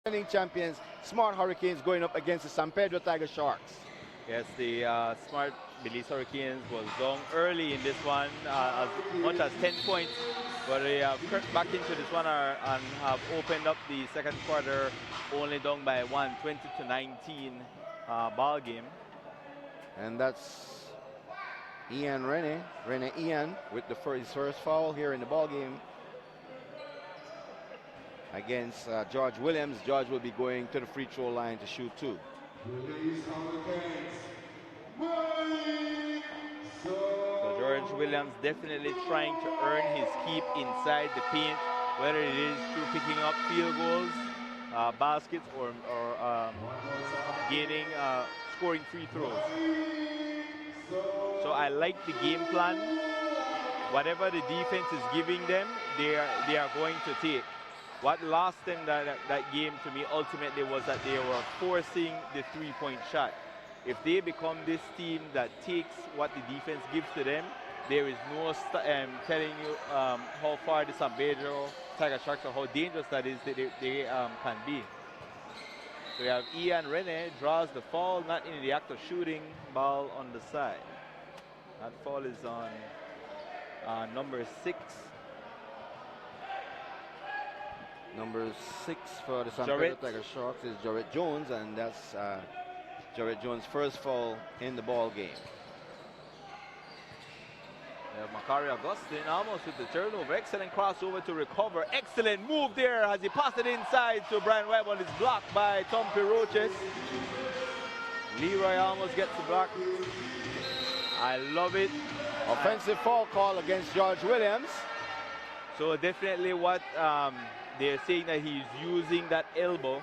Defending champions, Smart Hurricanes, going up against the San Pedro Tigersharks. Yes, the Smart Belize Hurricanes was down early in this one, as much as 10 points, but they have crept back into this one and have opened up the second quarter only down by 1, 20-19 ball game. And that's Ian Rene Ian with his first foul here in the ball game against George Williams. George will be going to the free throw line to shoot 2. So George Williams definitely trying to earn his keep inside the paint, whether it is through picking up field goals, baskets, or gaining, scoring free throws. So I like the game plan. Whatever the defense is giving them, they are going to take. What lost them that game to me ultimately was that they were forcing the three-point shot. If they become this team that takes what the defense gives to them, there is no telling you how far the San Pedro Tigersharks or how dangerous that is they can be. So we have Ian Rene draws the foul, not in the act of shooting, ball on the side. That foul is on number 6. Number 6 for the San Pedro Tigersharks is Jarrett Jones, and that's Jarrett Jones' first foul in the ball game. Macari Augustine almost with the turnover. Excellent crossover to recover. Excellent move there as he passed it inside to Brian Webb, but it's blocked by Tom Piroches. Leroy almost gets the block. I love it. Offensive foul call against George Williams. So definitely what they're saying that he's using that elbow,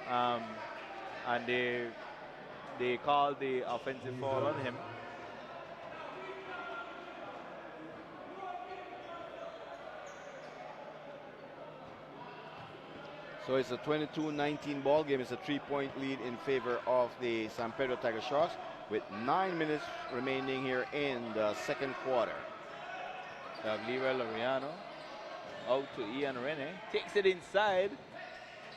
and they call the offensive foul on him. So it's a 22-19 ball game. It's a 3-point lead in favor of the San Pedro Tigersharks with 9 minutes remaining here in the second quarter. We have Leroy Laureano out to Ian Rene. Takes it inside,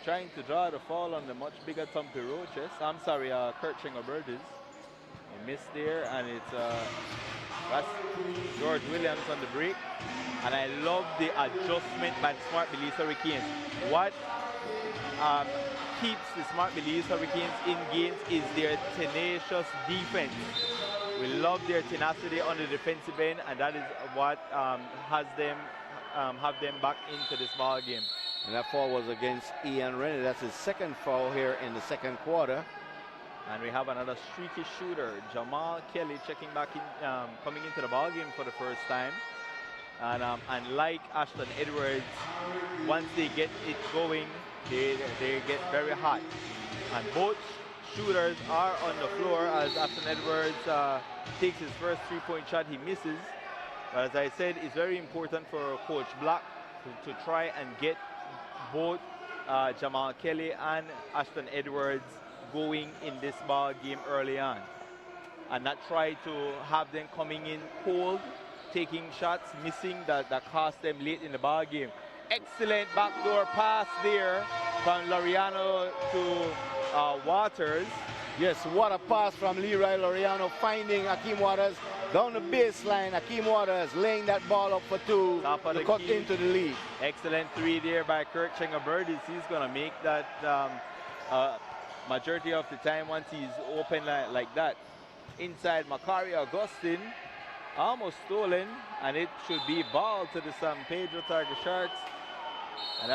trying to draw the foul on the much bigger Tom Piroches. I'm sorry, Kurt Chengobertis. He missed there, and it's that's George Williams on the break. And I love the adjustment by the Smart Belize Hurricanes. What keeps the Smart Belize Hurricanes in games is their tenacious defense. We love their tenacity on the defensive end, and that is what has them have them back into this ball game. And that foul was against Ian Rennie. That's his second foul here in the second quarter. And we have another streaky shooter, Jamal Kelly, checking back in, coming into the ball game for the first time. And like Ashton Edwards, once they get it going, they get very hot. And both shooters are on the floor as Ashton Edwards takes his first three-point shot. He misses. But as I said, it's very important for Coach Black to try and get both Jamal Kelly and Ashton Edwards going in this ball game early on, and not try to have them coming in cold, taking shots, missing that cost them late in the ball game. Excellent backdoor pass there from Laureano to Waters. Yes, what a pass from Leroy Laureano, finding Akeem Waters down the baseline. Akeem Waters laying that ball up for two to cut into the lead. Excellent three there by Kurt Chengobertis. He's going to make that majority of the time once he's open like that. Inside, Macari Augustine, almost stolen, and it should be ball to the San Pedro Tigersharks, and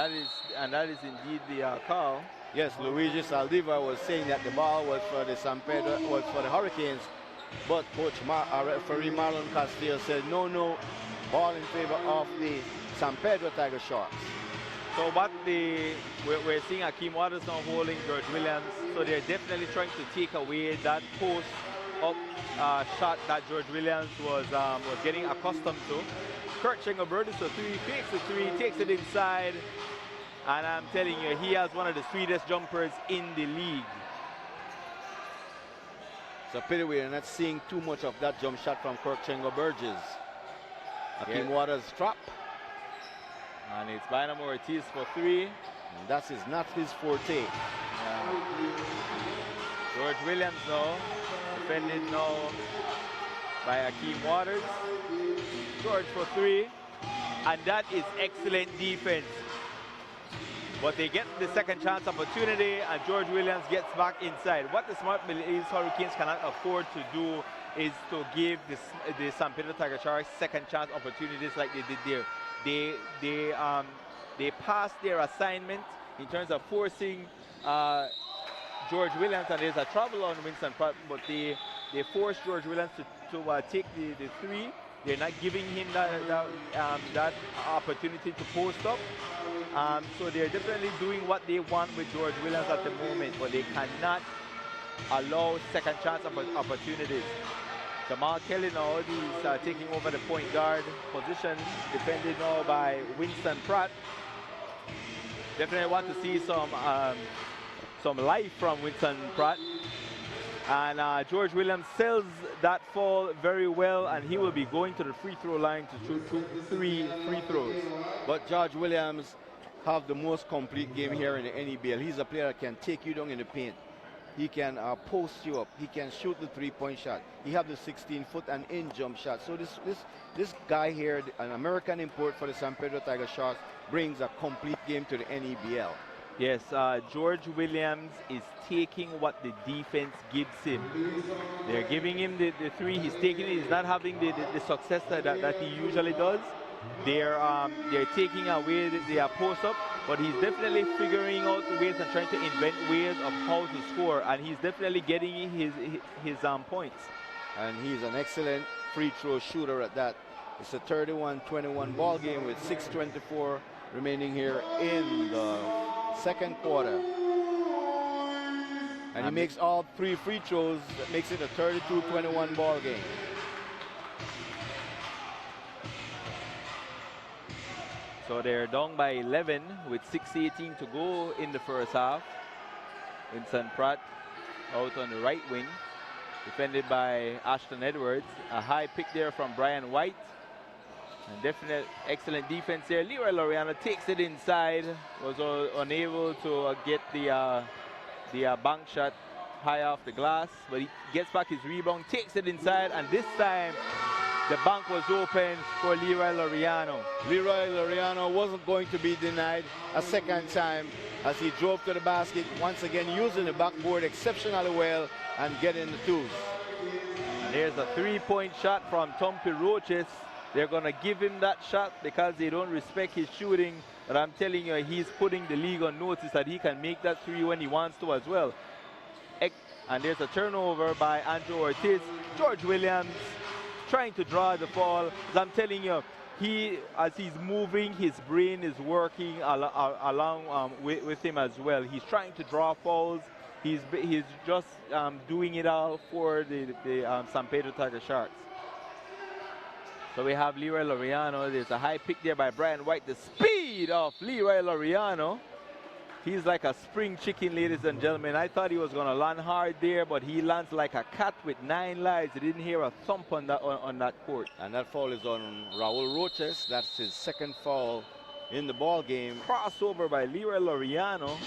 that is indeed the call. Yes, Luigi Saldivar was saying that the ball was for the San Pedro, was for the Hurricanes, but Coach referee Marlon Castillo said no, ball in favor of the San Pedro Tigersharks. So what we're seeing Akeem Waters now holding George Williams, so they're definitely trying to take away that post up shot that George Williams was getting accustomed to. Kurt Chengobertis, so three, fakes the three, takes it inside, and I'm telling you, he has one of the sweetest jumpers in the league. It's a pity we're not seeing too much of that jump shot from Kurt Chengobertis. Akeem Waters drop. And it's Bynum Ortiz for three. And that is not his forte. George Williams now, defended now by Akeem Waters. George for three, and that is excellent defense. But they get the second chance opportunity, and George Williams gets back inside. What the smart Belize Hurricanes cannot afford to do is to give the San Pedro Tigersharks second chance opportunities like they did there. They passed their assignment in terms of forcing George Williams, and there's a trouble on Winston Pratt, but they forced George Williams to take the three. They're not giving him that opportunity to post up. So they're definitely doing what they want with George Williams at the moment, but they cannot allow second chance opportunities. Jamal Kelly now, he's taking over the point guard position, defended now by Winston Pratt. Definitely want to see some life from Winston Pratt. And George Williams sells that fall very well, and he will be going to the free throw line to shoot 3 free throws. But George Williams have the most complete game here in the NEBL. He's a player that can take you down in the paint. He can post you up. He can shoot the three-point shot. He have the 16-foot and in jump shot. So this guy here, an American import for the San Pedro Tigersharks, brings a complete game to the NEBL. Yes, George Williams is taking what the defense gives him. They're giving him the three. He's taking it. He's not having the success that he usually does. They're taking away the post up, but he's definitely figuring out ways and trying to invent ways of how to score, and he's definitely getting his points. And he's an excellent free throw shooter at that. It's a 31-21 ball game with 6:24 remaining here in the second quarter. And he makes all 3 free throws. That makes it a 32-21 ball game. So they're down by 11 with 6:18 to go in the first half. Vincent Pratt out on the right wing, defended by Ashton Edwards. A high pick there from Brian White. And definite excellent defense there. Leroy Laureano takes it inside. Was unable to get the bank shot high off the glass, but he gets back his rebound, takes it inside, and this time the bank was open for Leroy Laureano. Leroy Laureano wasn't going to be denied a second time as he drove to the basket, once again using the backboard exceptionally well and getting the twos. And there's a 3-point shot from Tompi Roches. They're going to give him that shot because they don't respect his shooting. But I'm telling you, he's putting the league on notice that he can make that 3 when he wants to as well. And there's a turnover by Andrew Ortiz. George Williams trying to draw the foul. As I'm telling you, as he's moving, his brain is working along with him as well. He's trying to draw fouls. He's just doing it all for the San Pedro Tigersharks. So we have Leroy Laureano. There's a high pick there by Brian White. The speed of Leroy Laureano. He's like a spring chicken, ladies and gentlemen. I thought he was going to land hard there, but he lands like a cat with 9 lives. He didn't hear a thump on that court. And that foul is on Raul Roches. That's his second foul in the ball game. Crossover by Leroy Laureano.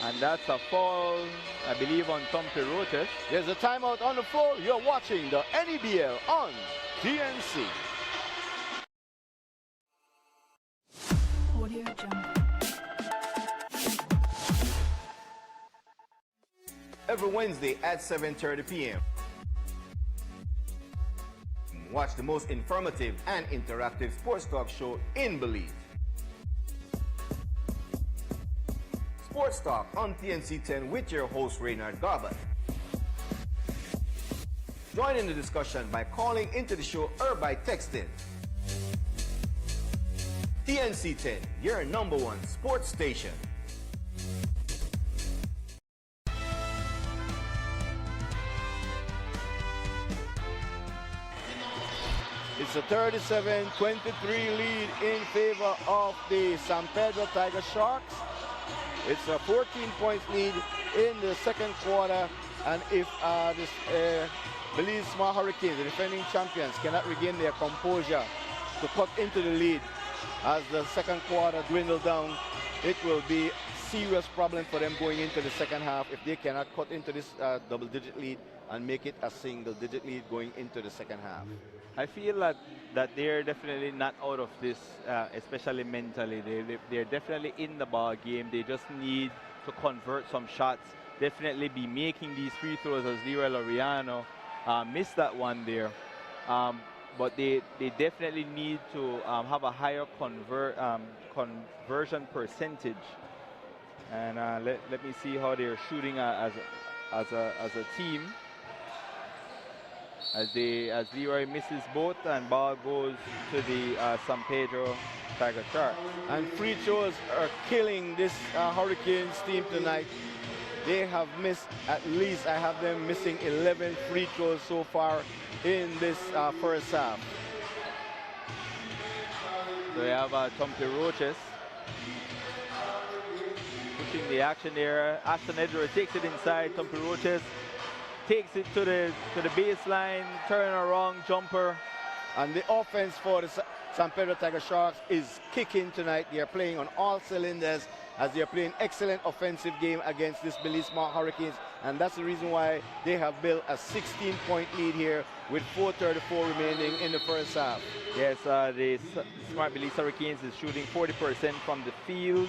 And that's a foul, I believe, on Tompi Roches. There's a timeout on the floor. You're watching the NEBL on TNC. Audio Jungle. Every Wednesday at 7:30 p.m. Watch the most informative and interactive sports talk show in Belize. Sports Talk on TNC 10 with your host Reynard Garbutt. Join in the discussion by calling into the show or by texting. TNC 10, your #1 sports station. It's a 37-23 lead in favor of the San Pedro Tigersharks. It's a 14-point lead in the second quarter, and if this Belize Small Hurricanes, the defending champions, cannot regain their composure to cut into the lead as the second quarter dwindles down, it will be serious problem for them going into the second half if they cannot cut into this double-digit lead and make it a single-digit lead going into the second half. I feel that they're definitely not out of this, especially mentally. They're definitely in the ball game. They just need to convert some shots. Definitely be making these free throws, as Leroy Laureano missed that one there. But they definitely need to have a higher conversion percentage. And let me see how they're shooting as a team. As Leroy misses both and ball goes to the San Pedro Tigersharks. And free throws are killing this Hurricanes team tonight. They have missed at least, I have them missing 11 free throws so far in this first half. So we have Tompi Roches pushing the action there. Ashton Edwards takes it inside. Tompi Roches takes it to the baseline, turn around jumper. And the offense for the San Pedro Tigersharks is kicking tonight. They are playing on all cylinders as they are playing excellent offensive game against this Belize Hurricanes. And that's the reason why they have built a 16-point lead here with 4:34 remaining in the first half. Yes, the Smart Belize Hurricanes is shooting 40% from the field.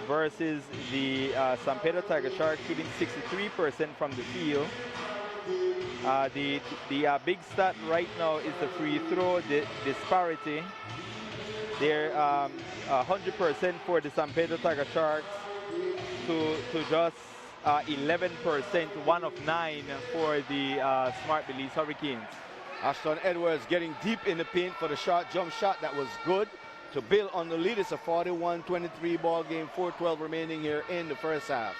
Versus the San Pedro Tigersharks shooting 63% from the field. The big stat right now is the free throw disparity. They're 100% for the San Pedro Tigersharks to just 11%, 1 of 9 for the Smart Belize Hurricanes. Ashton Edwards getting deep in the paint for the jump shot that was good to build on the lead. It's a 41-23 ball game, 4:12 remaining here in the first half.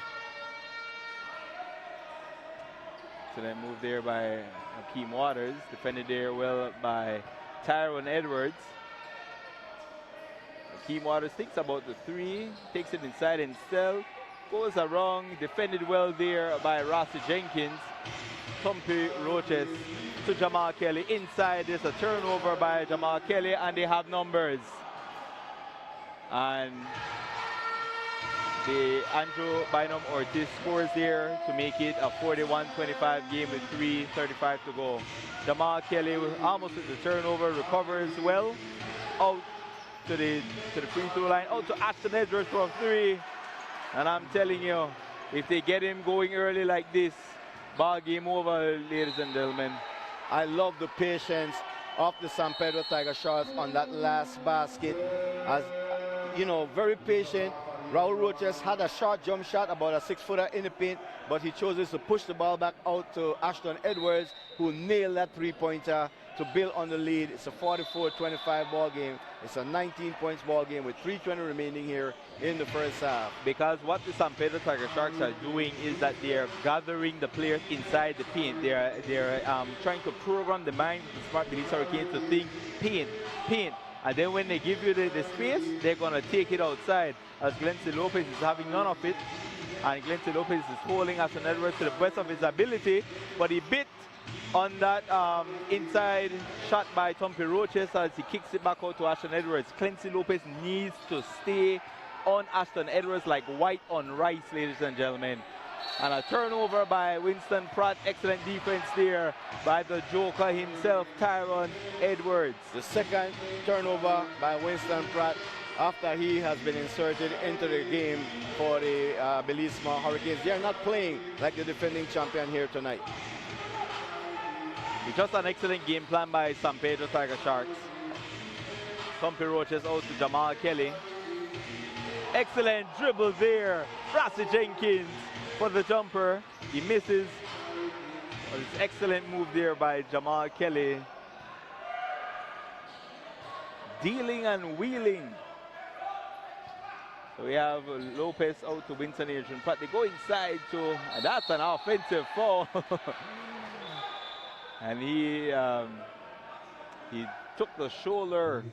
So that move there by Hakeem Waters, defended there well by Tyrone Edwards. Hakeem Waters thinks about the three, takes it inside and still goes around, defended well there by Rossi Jenkins. Tompi Roches to Jamal Kelly inside. There's a turnover by Jamal Kelly and they have numbers. And the Andrew Bynum Ortiz scores there to make it a 41-25 game with 3:35 to go. Jamal Kelly almost at the turnover, recovers well, out to the free throw line, out to Ashton Edwards from 3. And I'm telling you, if they get him going early like this, ball game over, ladies and gentlemen. I love the patience of the San Pedro Tigersharks on that last basket. As you know, very patient. Raul Roches had a short jump shot, about a 6-footer in the paint, but he chooses to push the ball back out to Ashton Edwards, who nailed that three-pointer to build on the lead. It's a 44-25 ball game. It's a 19 points ball game with 3:20 remaining here in the first half. Because what the San Pedro Tigersharks are doing is that they are gathering the players inside the paint. They're trying to program the mind of the Smart Belize Hurricanes to think paint, paint. And then when they give you the space, they're going to take it outside. As Glency Lopez is having none of it. And Glency Lopez is holding Ashton Edwards to the best of his ability. But he bit on that inside shot by Tompi Roches as he kicks it back out to Ashton Edwards. Glency Lopez needs to stay on Ashton Edwards like white on rice, ladies and gentlemen. And a turnover by Winston Pratt. Excellent defense there by the Joker himself, Tyrone Edwards. The second turnover by Winston Pratt after he has been inserted into the game for the Belize Hurricanes. They are not playing like the defending champion here tonight. It's just an excellent game plan by San Pedro Tigersharks. Tompi Roches out to Jamal Kelly. Excellent dribble there. Rossi Jenkins for the jumper. He misses. But it's excellent move there by Jamal Kelly. Dealing and wheeling. So we have Lopez out to Winston Adrian Pratt. They go inside to, and that's an offensive foul. And he took the shoulder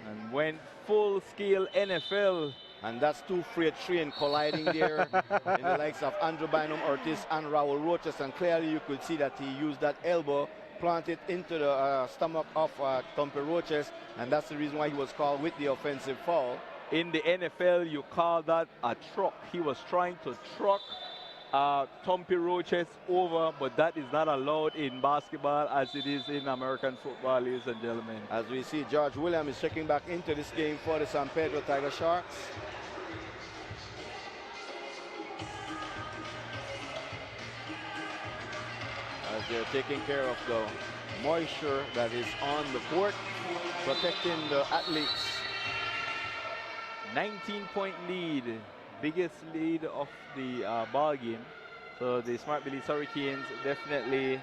and went full-scale NFL. And that's two freight trains colliding there in the likes of Andrew Bynum Ortiz and Raul Roches. And clearly you could see that he used that elbow, planted into the stomach of Tompi Roches. And that's the reason why he was called with the offensive foul. In the NFL, you call that a truck. He was trying to truck Tumpy Roaches over, but that is not allowed in basketball as it is in American football, ladies and gentlemen. As we see, George Williams is checking back into this game for the San Pedro Tigersharks. As they're taking care of the moisture that is on the court, protecting the athletes. 19-point lead, biggest lead of the ball game. So the Smart Belize Hurricanes definitely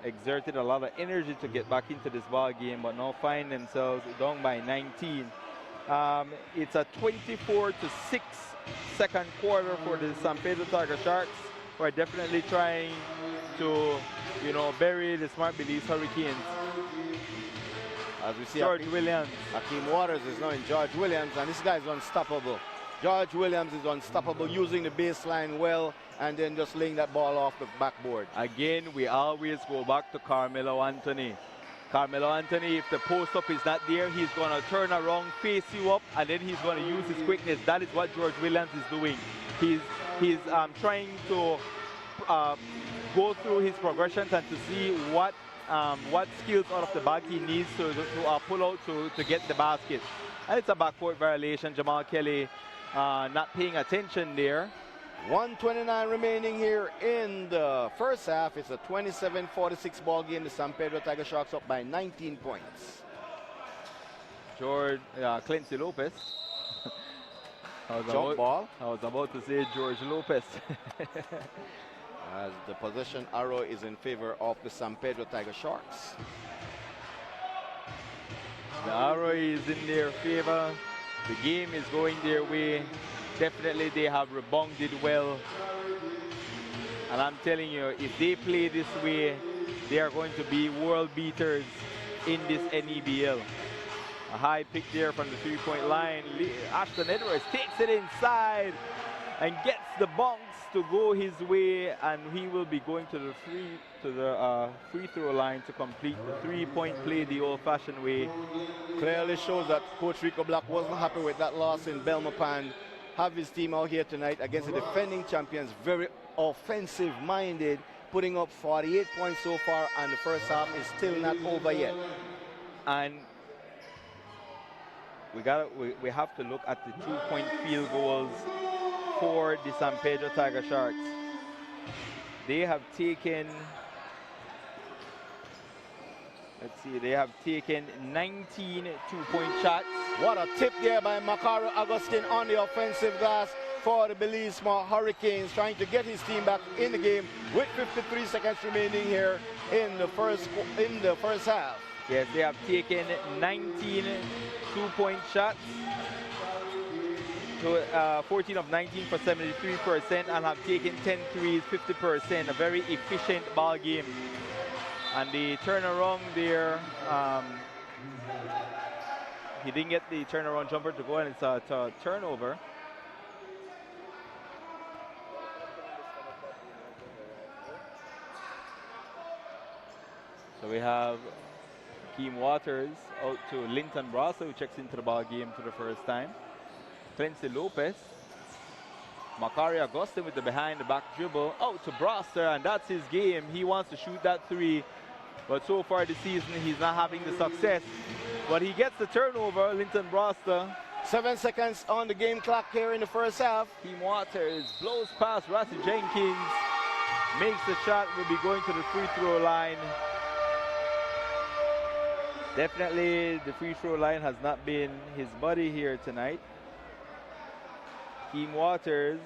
exerted a lot of energy to get back into this ball game, but now find themselves down by 19. It's a 24-6 second quarter for the San Pedro Tigersharks, who are definitely trying to, you know, bury the Smart Belize Hurricanes. As we see, George Williams. Hakeem Waters is now in George Williams, and this guy is unstoppable. George Williams is unstoppable, using the baseline well, and then just laying that ball off the backboard. Again, we always go back to Carmelo Anthony. Carmelo Anthony, if the post-up is not there, he's going to turn around, face you up, and then he's going to use his quickness. That is what George Williams is doing. He's trying to go through his progressions and to see what skills out of the bag he needs to pull out to get the basket. And it's a backcourt violation. Jamal Kelly not paying attention there. 1:29 remaining here in the first half. It's a 27-46 ball game. The San Pedro Tigersharks up by 19 points. Clancy Lopez. Jump ball. I was about to say George Lopez. As the possession arrow is in favor of the San Pedro Tigersharks. The arrow is in their favor. The game is going their way. Definitely they have rebounded well. And I'm telling you, if they play this way, they are going to be world beaters in this NEBL. A high pick there from the three-point line. Ashton Edwards takes it inside and gets the bounce to go his way, and he will be going to the free throw line to complete the three-point play the old-fashioned way. Clearly shows that Coach Rico Black wasn't happy with that loss in Belmopan. Have his team out here tonight against the defending champions, very offensive-minded, putting up 48 points so far, and the first half is still not over yet. And we have to look at the two-point field goals for the San Pedro Tigersharks. They have taken, let's see, they have taken 19 two-point shots. What a tip there by Macaro Agustin on the offensive glass for the Belize Small Hurricanes, trying to get his team back in the game with 53 seconds remaining here in the first half. Yes, they have taken 19 two-point shots. 14 of 19 for 73%, and have taken 10 threes, 50%. A very efficient ball game. And the turnaround there, he didn't get the turnaround jumper to go, and it's a turnover. So we have Hakeem Waters out to Linton Brasa, who checks into the ball game for the first time. Clancy Lopez. Macari Augustin with the behind the back dribble out to Broster, and that's his game. He wants to shoot that three, but so far this season he's not having the success. But he gets the turnover, Linton Broster. 7 seconds on the game clock here in the first half. Hakeem Waters blows past Rassi Jenkins, makes the shot, will be going to the free throw line. Definitely the free throw line has not been his buddy here tonight. Hakeem Waters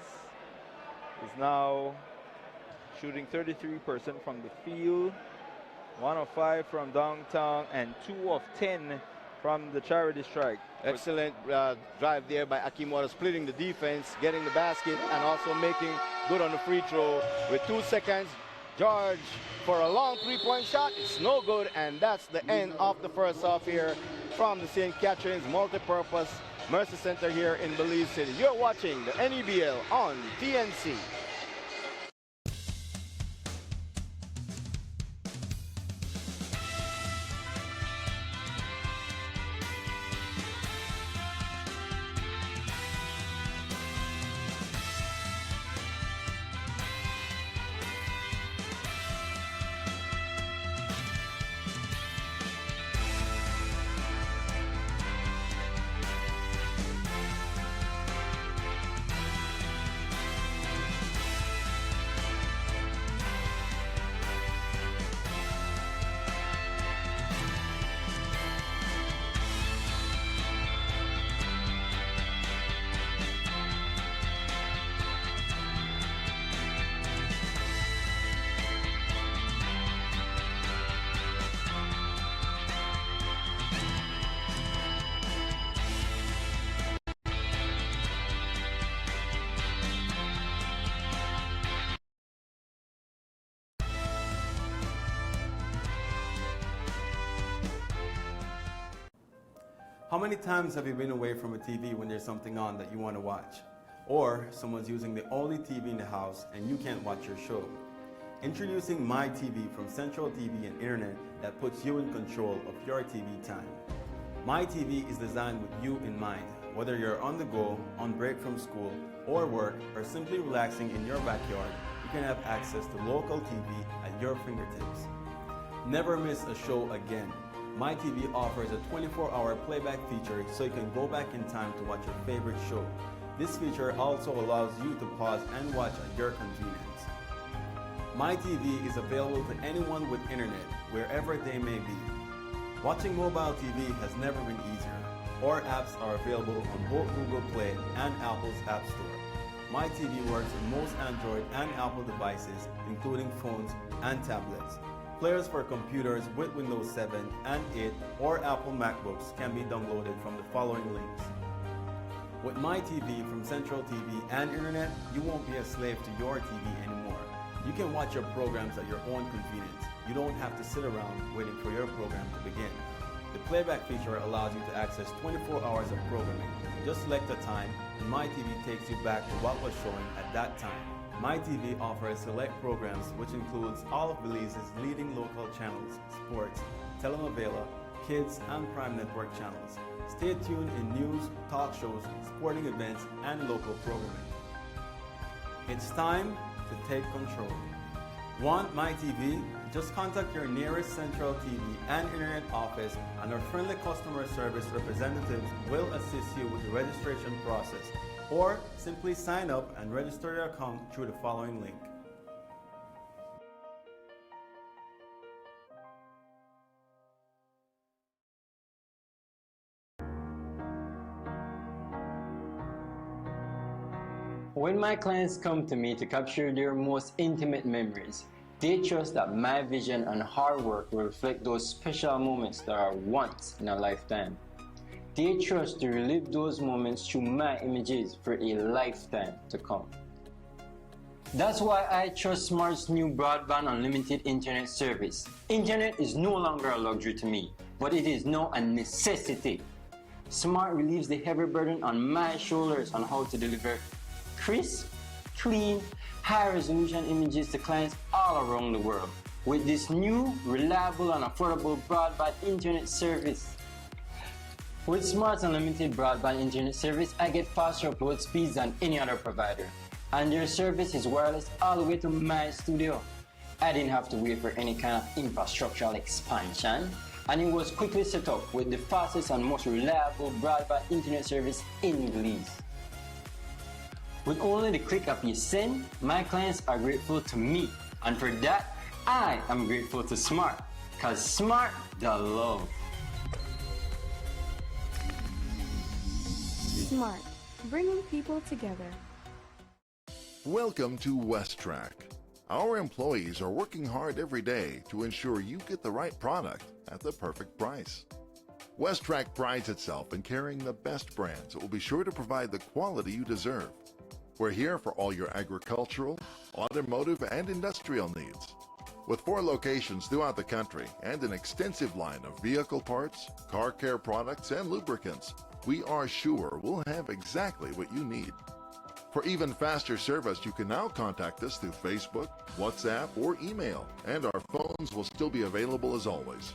is now shooting 33% from the field, 1 of 5 from downtown, and 2 of 10 from the charity strike. Excellent drive there by Hakeem Waters, splitting the defense, getting the basket, and also making good on the free throw. With 2 seconds, George for a long three-point shot. It's no good, and that's the end of the first half here from the St. Catherine's Multipurpose Mercy Center here in Belize City. You're watching the NEBL on TNC. How many times have you been away from a TV when there's something on that you want to watch? Or someone's using the only TV in the house and you can't watch your show? Introducing My TV from Central TV and Internet that puts you in control of your TV time. My TV is designed with you in mind. Whether you're on the go, on break from school or work, or simply relaxing in your backyard, you can have access to local TV at your fingertips. Never miss a show again. My TV offers a 24-hour playback feature so you can go back in time to watch your favorite show. This feature also allows you to pause and watch at your convenience. My TV is available to anyone with internet, wherever they may be. Watching mobile TV has never been easier. Our apps are available on both Google Play and Apple's App Store. My TV works on most Android and Apple devices, including phones and tablets. Players for computers with Windows 7 and 8 or Apple MacBooks can be downloaded from the following links. With My TV from Central TV and Internet, you won't be a slave to your TV anymore. You can watch your programs at your own convenience. You don't have to sit around waiting for your program to begin. The playback feature allows you to access 24 hours of programming. Just select a time and My TV takes you back to what was showing at that time. My TV offers select programs which includes all of Belize's leading local channels, sports, telenovela, kids and Prime Network channels. Stay tuned in news, talk shows, sporting events and local programming. It's time to take control. Want My TV? Just contact your nearest Central TV and Internet office and our friendly customer service representatives will assist you with the registration process, or simply sign up and register your account through the following link. When my clients come to me to capture their most intimate memories, they trust that my vision and hard work will reflect those special moments that are once in a lifetime. They trust to relive those moments through my images for a lifetime to come. That's why I trust Smart's new broadband unlimited internet service. Internet is no longer a luxury to me, but it is now a necessity. Smart relieves the heavy burden on my shoulders on how to deliver crisp, clean, high-resolution images to clients all around the world. With this new, reliable and affordable broadband internet service. With Smart's unlimited broadband internet service, I get faster upload speeds than any other provider. And their service is wireless all the way to my studio. I didn't have to wait for any kind of infrastructural expansion, and it was quickly set up with the fastest and most reliable broadband internet service in Belize. With only the click of a send, my clients are grateful to me. And for that, I am grateful to Smart. Cause Smart the love. Smart, bringing people together. Welcome to WestTrack. Our employees are working hard every day to ensure you get the right product at the perfect price. WestTrack prides itself in carrying the best brands that will be sure to provide the quality you deserve. We're here for all your agricultural, automotive, and industrial needs. With 4 locations throughout the country and an extensive line of vehicle parts, car care products, and lubricants, we are sure we'll have exactly what you need. For even faster service, you can now contact us through Facebook, WhatsApp, or email, and our phones will still be available as always.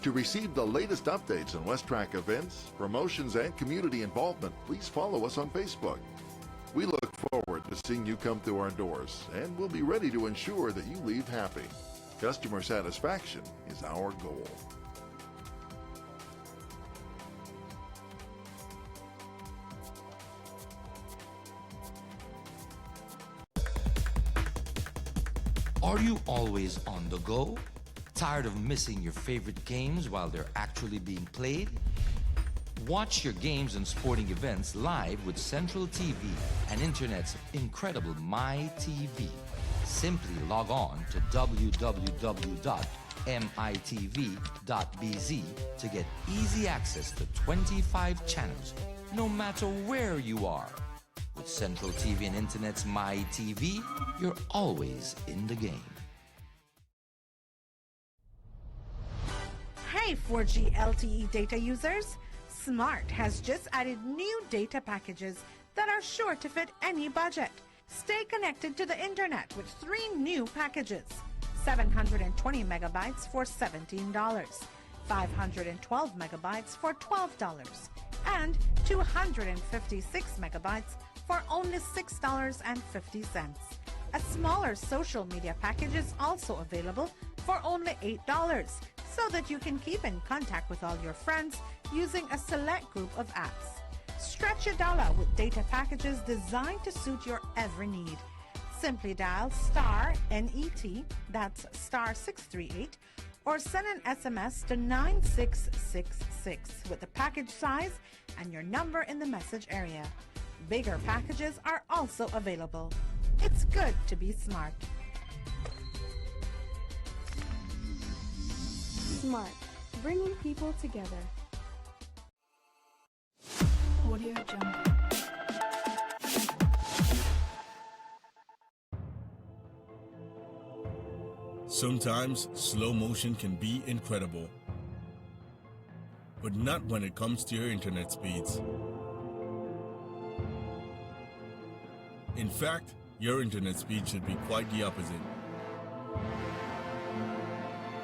To receive the latest updates on WestTrack events, promotions, and community involvement, please follow us on Facebook. We look forward to seeing you come through our doors, and we'll be ready to ensure that you leave happy. Customer satisfaction is our goal. Are you always on the go? Tired of missing your favorite games while they're actually being played? Watch your games and sporting events live with Central TV and Internet's incredible My TV. Simply log on to www.mitv.bz to get easy access to 25 channels, no matter where you are. With Central TV and Internet's My TV, you're always in the game. Hey 4G LTE data users! Smart has just added new data packages that are sure to fit any budget. Stay connected to the internet with 3 new packages. 720 megabytes for $17, 512 megabytes for $12, and 256 megabytes for only $6.50. A smaller social media package is also available for only $8, so that you can keep in contact with all your friends using a select group of apps. Stretch your dollar with data packages designed to suit your every need. Simply dial star NET, that's star 638, or send an SMS to 9666 with the package size and your number in the message area. Bigger packages are also available. It's good to be smart. Smart, bringing people together. Audio Jungle. Sometimes slow motion can be incredible, but not when it comes to your internet speeds. In fact, your internet speed should be quite the opposite.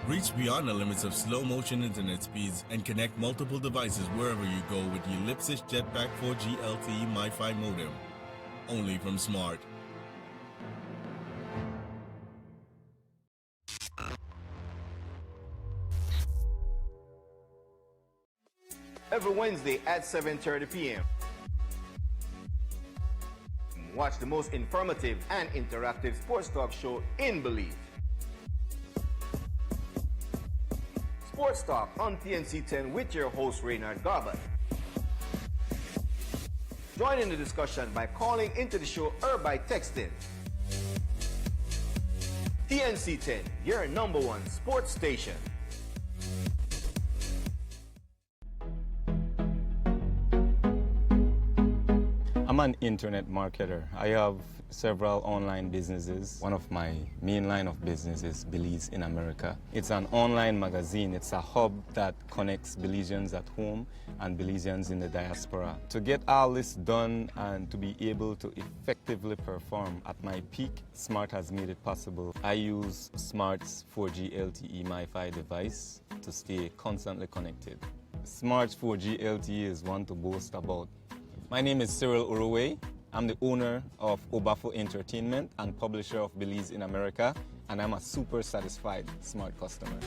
Reach beyond the limits of slow motion internet speeds and connect multiple devices wherever you go with the Ellipsis Jetpack 4G LTE MiFi modem. Only from Smart. Every Wednesday at 7:30 p.m. Watch the most informative and interactive sports talk show in Belize. Sports Talk on TNC 10 with your host Reynard Garbutt. Join in the discussion by calling into the show or by texting. TNC 10, your #1 sports station. I'm an internet marketer. I have several online businesses. One of my main line of business is Belize in America. It's an online magazine. It's a hub that connects Belizeans at home and Belizeans in the diaspora. To get all this done and to be able to effectively perform at my peak, Smart has made it possible. I use Smart's 4G LTE MiFi device to stay constantly connected. Smart's 4G LTE is one to boast about. My name is Cyril Uruwe. I'm the owner of Obafo Entertainment and publisher of Belize in America, and I'm a super satisfied Smart customer.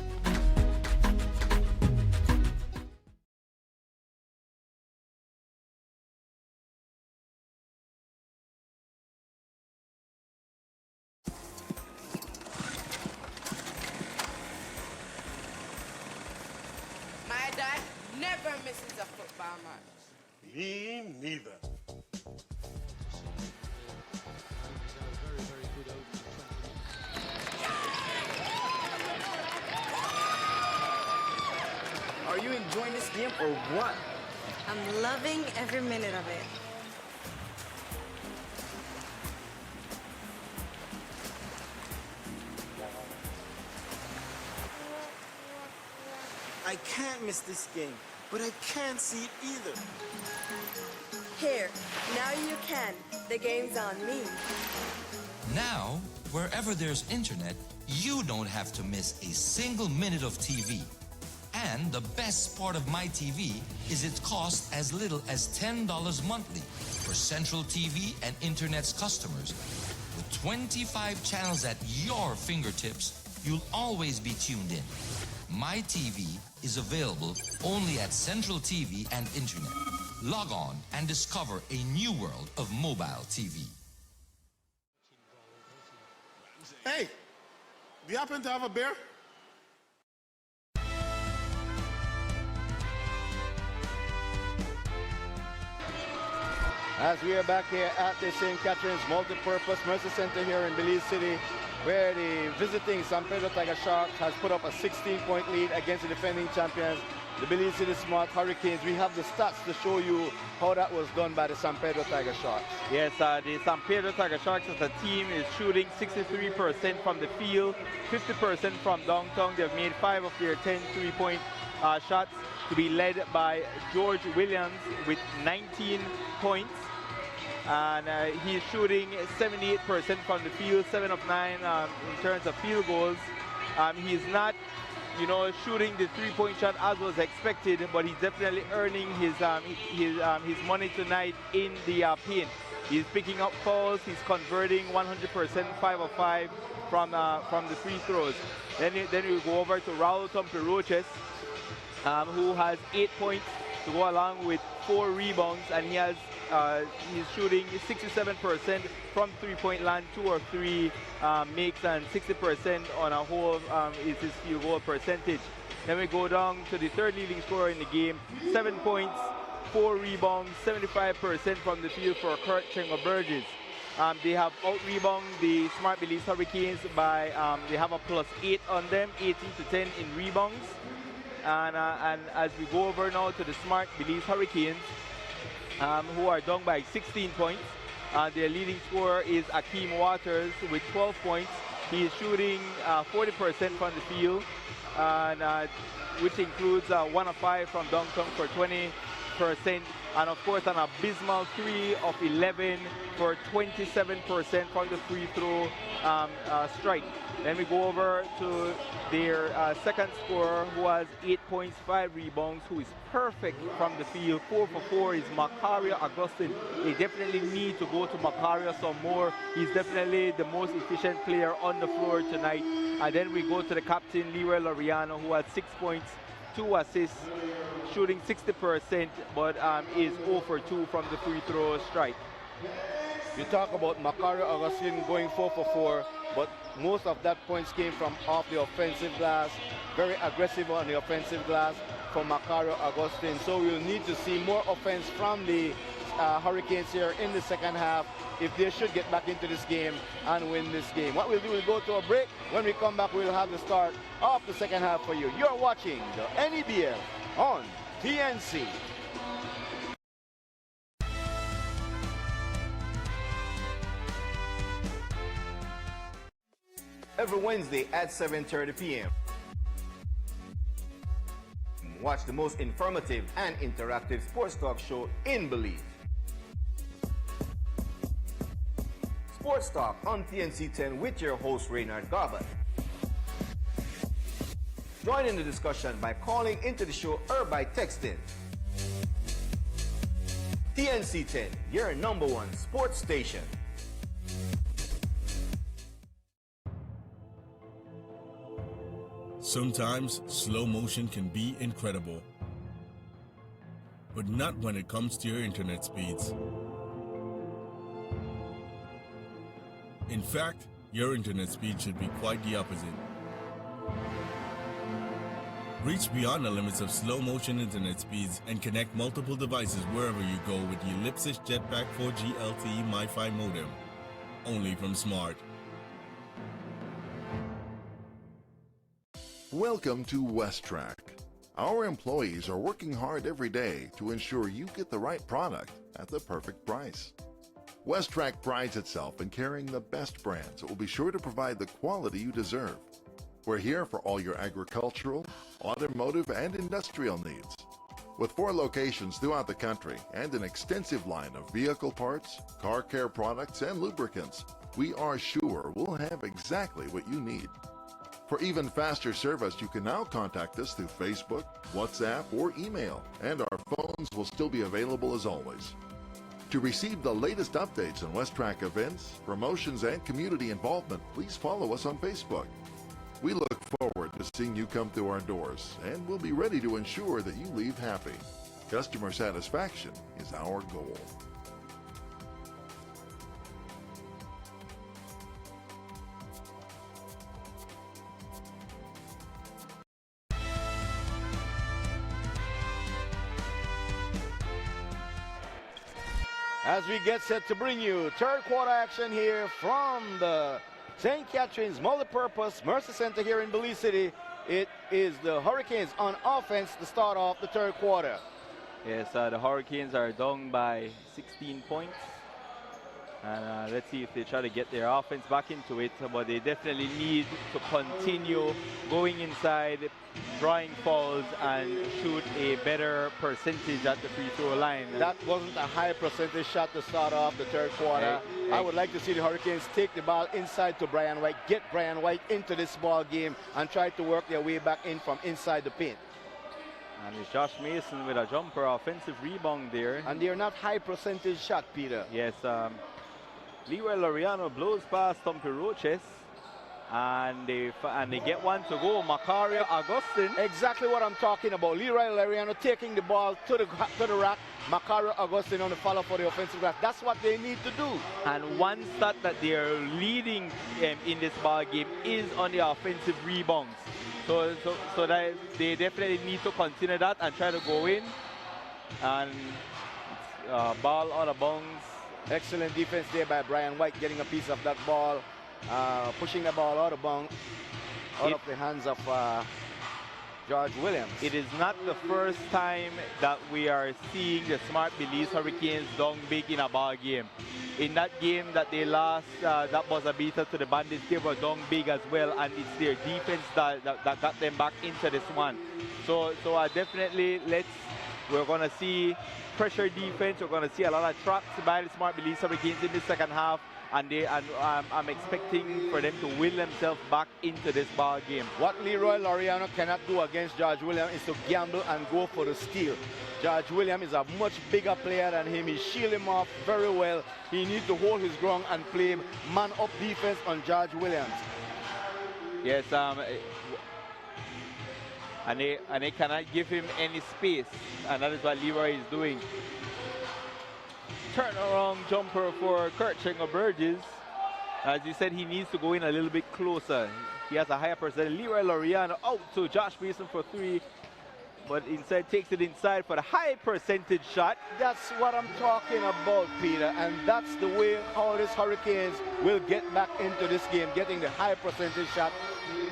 My dad never misses a football match. Me neither. Are you enjoying this game or what? I'm loving every minute of it. I can't miss this game, but I can't see it either. Here, now you can. The game's on me. Now, wherever there's internet, you don't have to miss a single minute of TV. And the best part of my TV is it costs as little as $10 monthly for Central TV and Internet's customers. With 25 channels at your fingertips, you'll always be tuned in. My TV is available only at Central TV and Internet. Log on and discover a new world of mobile TV. Hey, do you happen to have a beer? As we are back here at the St. Catherine's Multi-Purpose Mercy Center here in Belize City, where the visiting San Pedro Tigersharks has put up a 16-point lead against the defending champions, the Belize City Smart Hurricanes. We have the stats to show you how that was done by the San Pedro Tigersharks. Yes, the San Pedro Tigersharks as a team is shooting 63% from the field, 50% from downtown. They've made 5 of their 10 3-point shots to be led by George Williams with 19 points. And he's shooting 78% from the field, 7 of 9 in terms of field goals. He's not, shooting the three-point shot as was expected, but he's definitely earning his money tonight in the paint. He's picking up fouls. He's converting 100%, 5 of 5 from the free throws. Then we go over to Raul Tomperoches, who has 8 points to go along with 4 rebounds, and he's shooting 67% from three-point land, 2 or 3 makes, and 60% on a whole is his field goal percentage. Then we go down to the third leading scorer in the game, 7 points, 4 rebounds, 75% from the field for Kurt Chengo-Burgess. They have out-rebound the Smart Belize Hurricanes by, they have a +8 on them, 18-10 in rebounds. And as we go over now to the Smart Belize Hurricanes, who are down by 16 points. Their leading scorer is Akeem Waters with 12 points. He is shooting 40% from the field, which includes 1 of 5 from downtown for 20%. And of course an abysmal 3 of 11 for 27% from the free throw strike. Then we go over to their second scorer, who has 8 points, 5 rebounds, who is perfect from the field. 4 for 4 is Macario Agustin. They definitely need to go to Macario some more. He's definitely the most efficient player on the floor tonight. And then we go to the captain, Leroy Laureano, who had 6 points, 2 assists, shooting 60%, but is 0 for 2 from the free throw strike. You talk about Macario Agustin going 4 for 4, but most of that points came from off the offensive glass. Very aggressive on the offensive glass from Macario Agustin. So we'll need to see more offense from the Hurricanes here in the second half if they should get back into this game and win this game. What we'll do, we'll go to a break. When we come back, we'll have the start of the second half for you. You're watching the NEBL on TNC. Every Wednesday at 7:30 p.m. Watch the most informative and interactive sports talk show in Belize. Sports Talk on TNC 10 with your host, Reynard Garbutt. Join in the discussion by calling into the show or by texting. TNC 10, your #1 sports station. Sometimes slow motion can be incredible, but not when it comes to your internet speeds. In fact, your internet speed should be quite the opposite. Reach beyond the limits of slow motion internet speeds and connect multiple devices wherever you go with the Ellipsis Jetpack 4G LTE MiFi modem, only from Smart. Welcome to WestTrack. Our employees are working hard every day to ensure you get the right product at the perfect price. WestTrack prides itself in carrying the best brands that will be sure to provide the quality you deserve. We're here for all your agricultural, automotive, and industrial needs. With 4 locations throughout the country and an extensive line of vehicle parts, car care products, and lubricants, we are sure we'll have exactly what you need. For even faster service, you can now contact us through Facebook, WhatsApp, or email, and our phones will still be available as always. To receive the latest updates on WestTrack events, promotions, and community involvement, please follow us on Facebook. We look forward to seeing you come through our doors, and we'll be ready to ensure that you leave happy. Customer satisfaction is our goal. As we get set to bring you third quarter action here from the St. Catherine's Multipurpose Mercy Center here in Belize City, it is the Hurricanes on offense to start off the third quarter. Yes, the Hurricanes are down by 16 points. And let's see if they try to get their offense back into it. But they definitely need to continue going inside, drawing fouls and shoot a better percentage at the free throw line. That wasn't a high percentage shot to start off the third quarter. I would like to see the Hurricanes take the ball inside to Brian White, get Brian White into this ball game and try to work their way back in from inside the paint. And it's Josh Mason with a jumper, offensive rebound there. And they're not high percentage shot, Peter. Yes, Leroy Laureano blows past Tompi Roches. And they get one to go. Macario Augustin. Exactly what I'm talking about. Leroy Laureano taking the ball to the rack. Macario Augustin on the follow for the offensive glass. That's what they need to do. And one stat that they're leading in this ball game is on the offensive rebounds. So that they definitely need to continue that and try to go in. And ball out of bounds. Excellent defense there by Brian White, getting a piece of that ball. Pushing the ball out of bounds, out of the hands of George Williams. It is not the first time that we are seeing the smart Belize Hurricanes down big in a ball game. In that game that they lost, that was a beater to the Bandits, they were down big as well, and it's their defense that got them back into this one. So definitely we're going to see pressure defense. We're going to see a lot of traps by the smart Belize Hurricanes in the second half. And I'm expecting for them to will themselves back into this ball game. What Leroy Laureano cannot do against George Williams is to gamble and go for the steal. George Williams is a much bigger player than him. He shield him off very well. He needs to hold his ground and play man-up defense on George Williams. Yes, and they cannot give him any space, and that is what Leroy is doing. Turnaround jumper for Kurt Chengo-Burgess. As you said, he needs to go in a little bit closer. He has a higher percentage. Leroy Laureano out to Josh Mason for three, but instead takes it inside for the high percentage shot. That's what I'm talking about, Peter, and that's the way how these Hurricanes will get back into this game, getting the high percentage shot,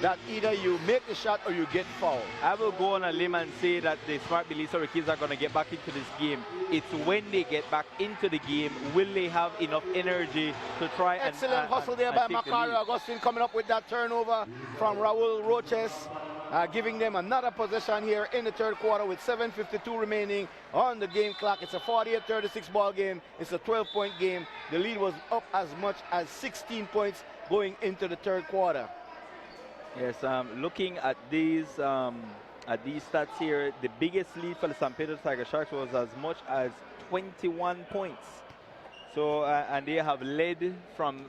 that either you make the shot or you get fouled. I will go on a limb and say that the smart Belize Hurricanes are going to get back into this game. It's when they get back into the game, will they have enough energy to try and excellent hustle there by Macario Augustin, coming up with that turnover from Raul Roches, giving them another possession here in the third quarter with 7:52 remaining on the game clock. It's a 48-36 ball game. It's a 12-point game. The lead was up as much as 16 points going into the third quarter. Yes, looking at these stats here, the biggest lead for the San Pedro Tigersharks was as much as 21 points. So, and they have led from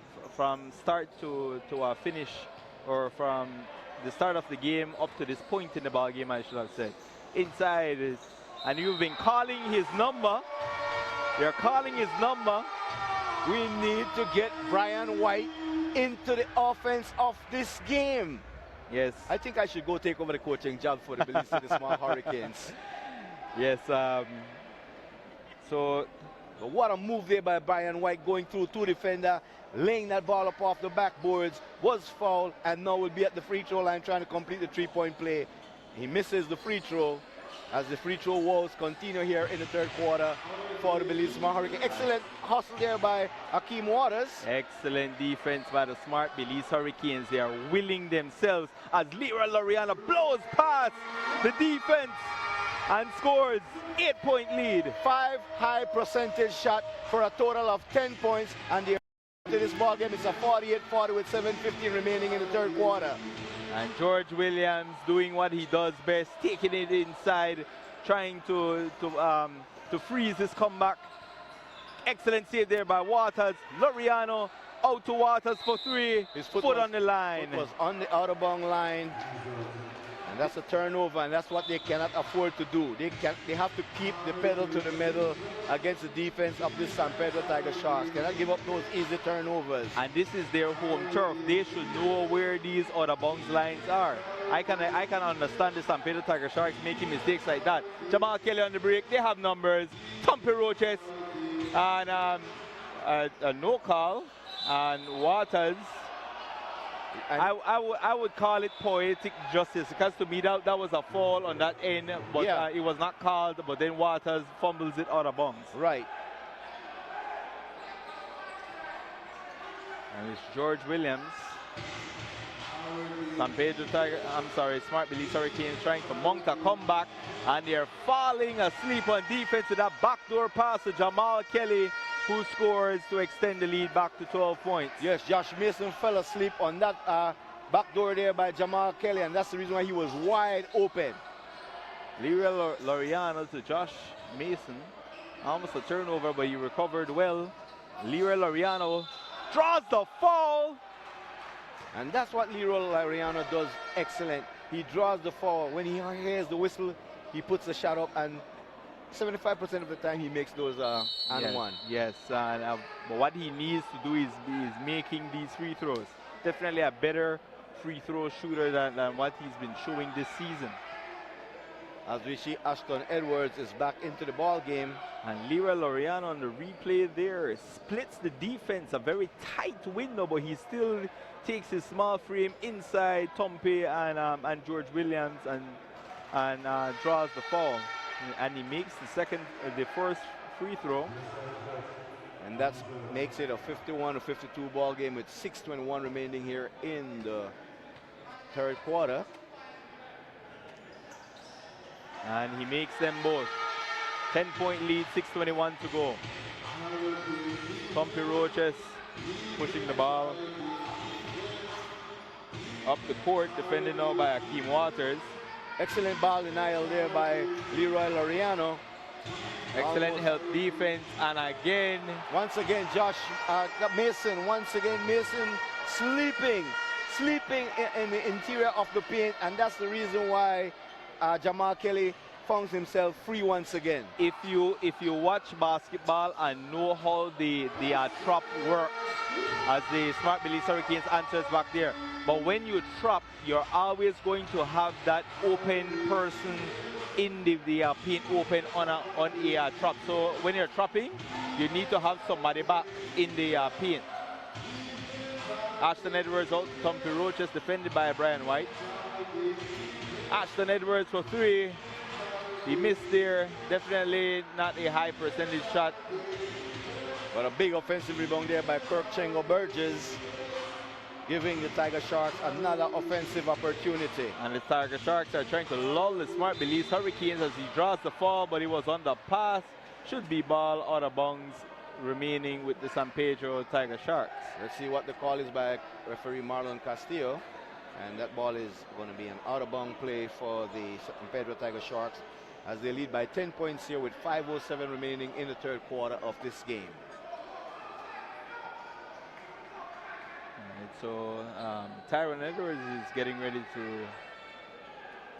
start to finish, or from the start of the game up to this point in the ball game, I should have said. Inside, and you've been calling his number. You're calling his number. We need to get Brian White into the offense of this game. Yes. I think I should go take over the coaching job for the Belize City Small Hurricanes. Yes. So what a move there by Brian White, going through two defender, laying that ball up off the backboards, was fouled, and now will be at the free throw line trying to complete the three-point play. He misses the free throw as the free throw woes continue here in the third quarter for the Belize Small Hurricanes. Excellent hustle there by Akeem Waters. Excellent defense by the smart Belize Hurricanes. They are willing themselves as Leroy Laureano blows past the defense and scores 8-point lead. 5 high percentage shot for a total of 10 points, and the this ball game is a 48-40 with 7:15 remaining in the third quarter. And George Williams doing what he does best, taking it inside, trying to freeze this comeback. Excellent save there by Waters. Laureano out to Waters for three. His foot on the line. Foot was on the out of bound line. And that's a turnover, and that's what they cannot afford to do. They have to keep the pedal to the metal against the defense of this San Pedro Tigersharks. Cannot give up those easy turnovers. And this is their home turf. They should know where these out of bounds lines are. I can understand the San Pedro Tigersharks making mistakes like that. Jamal Kelly on the break. They have numbers. Tompi Roches and a no call, and Waters. I would call it poetic justice, because to me that was a fall on that end, but it was not called. But then Waters fumbles it out of bounds. Right. And it's George Williams San Pedro Smart Belize Hurricanes trying to mount a comeback, and they're falling asleep on defense with that backdoor pass to Jamal Kelly, who scores to extend the lead back to 12 points. Yes, Josh Mason fell asleep on that backdoor there by Jamal Kelly, and that's the reason why he was wide open. Leroy Laureano to Josh Mason. Almost a turnover, but he recovered well. Leroy Laureano draws the foul. And that's what Leroy Laureano does excellent. He draws the foul. When he hears the whistle, he puts the shot up, and 75% of the time he makes those and one. Yes, but what he needs to do is making these free throws. Definitely a better free throw shooter than what he's been showing this season. As we see, Ashton Edwards is back into the ball game. And Leroy Laureano on the replay there splits the defense, a very tight window, but he still takes his small frame inside Tompe and George Williams and draws the foul. And he makes the first free throw. And that makes it a 51-52 ball game with 6:21 remaining here in the third quarter. And he makes them both. 10-point lead, 6:21 to go. Tompe Roches pushing the ball up the court, defended now by Akeem Waters. Excellent ball denial there by Leroy Laureano. Excellent help defense, and again. Once again, Josh Mason, Mason sleeping in the interior of the paint, and that's the reason why Jamal Kelly found himself free once again. If you watch basketball and know how the trap works, as the Smart Belize Hurricanes answers back there, but when you trap, you're always going to have that open person in the paint open on a trap. So when you're trapping, you need to have somebody back in the paint. Ashton Edwards out to Tompe Roches, defended by Brian White. Ashton Edwards for three. He missed there. Definitely not a high percentage shot. But a big offensive rebound there by Kirk Chengo Burgess, giving the Tigersharks another offensive opportunity. And the Tigersharks are trying to lull the Smart Belize Hurricanes as he draws the foul, but he was on the pass. Should be ball out of bounds, remaining with the San Pedro Tigersharks. Let's see what the call is by referee Marlon Castillo. And that ball is going to be an out-of-bound play for the San Pedro Tigersharks as they lead by 10 points here with 5:07 remaining in the third quarter of this game. Right, so Tyron Edwards is getting ready to,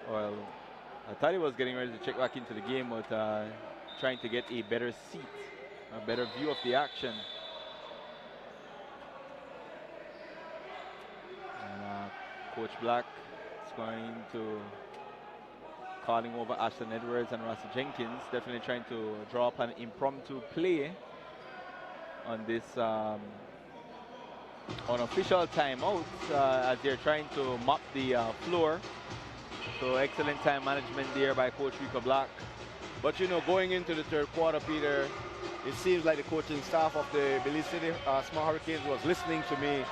well, I thought he was getting ready to check back into the game, but trying to get a better seat, a better view of the action. And Coach Black is going to calling over Ashton Edwards and Rossi Jenkins, definitely trying to draw up an impromptu play on this unofficial timeout as they're trying to mop the floor. So excellent time management there by Coach Rico Black. But you know, going into the third quarter, Peter, it seems like the coaching staff of the Belize City Small Hurricanes was listening to me.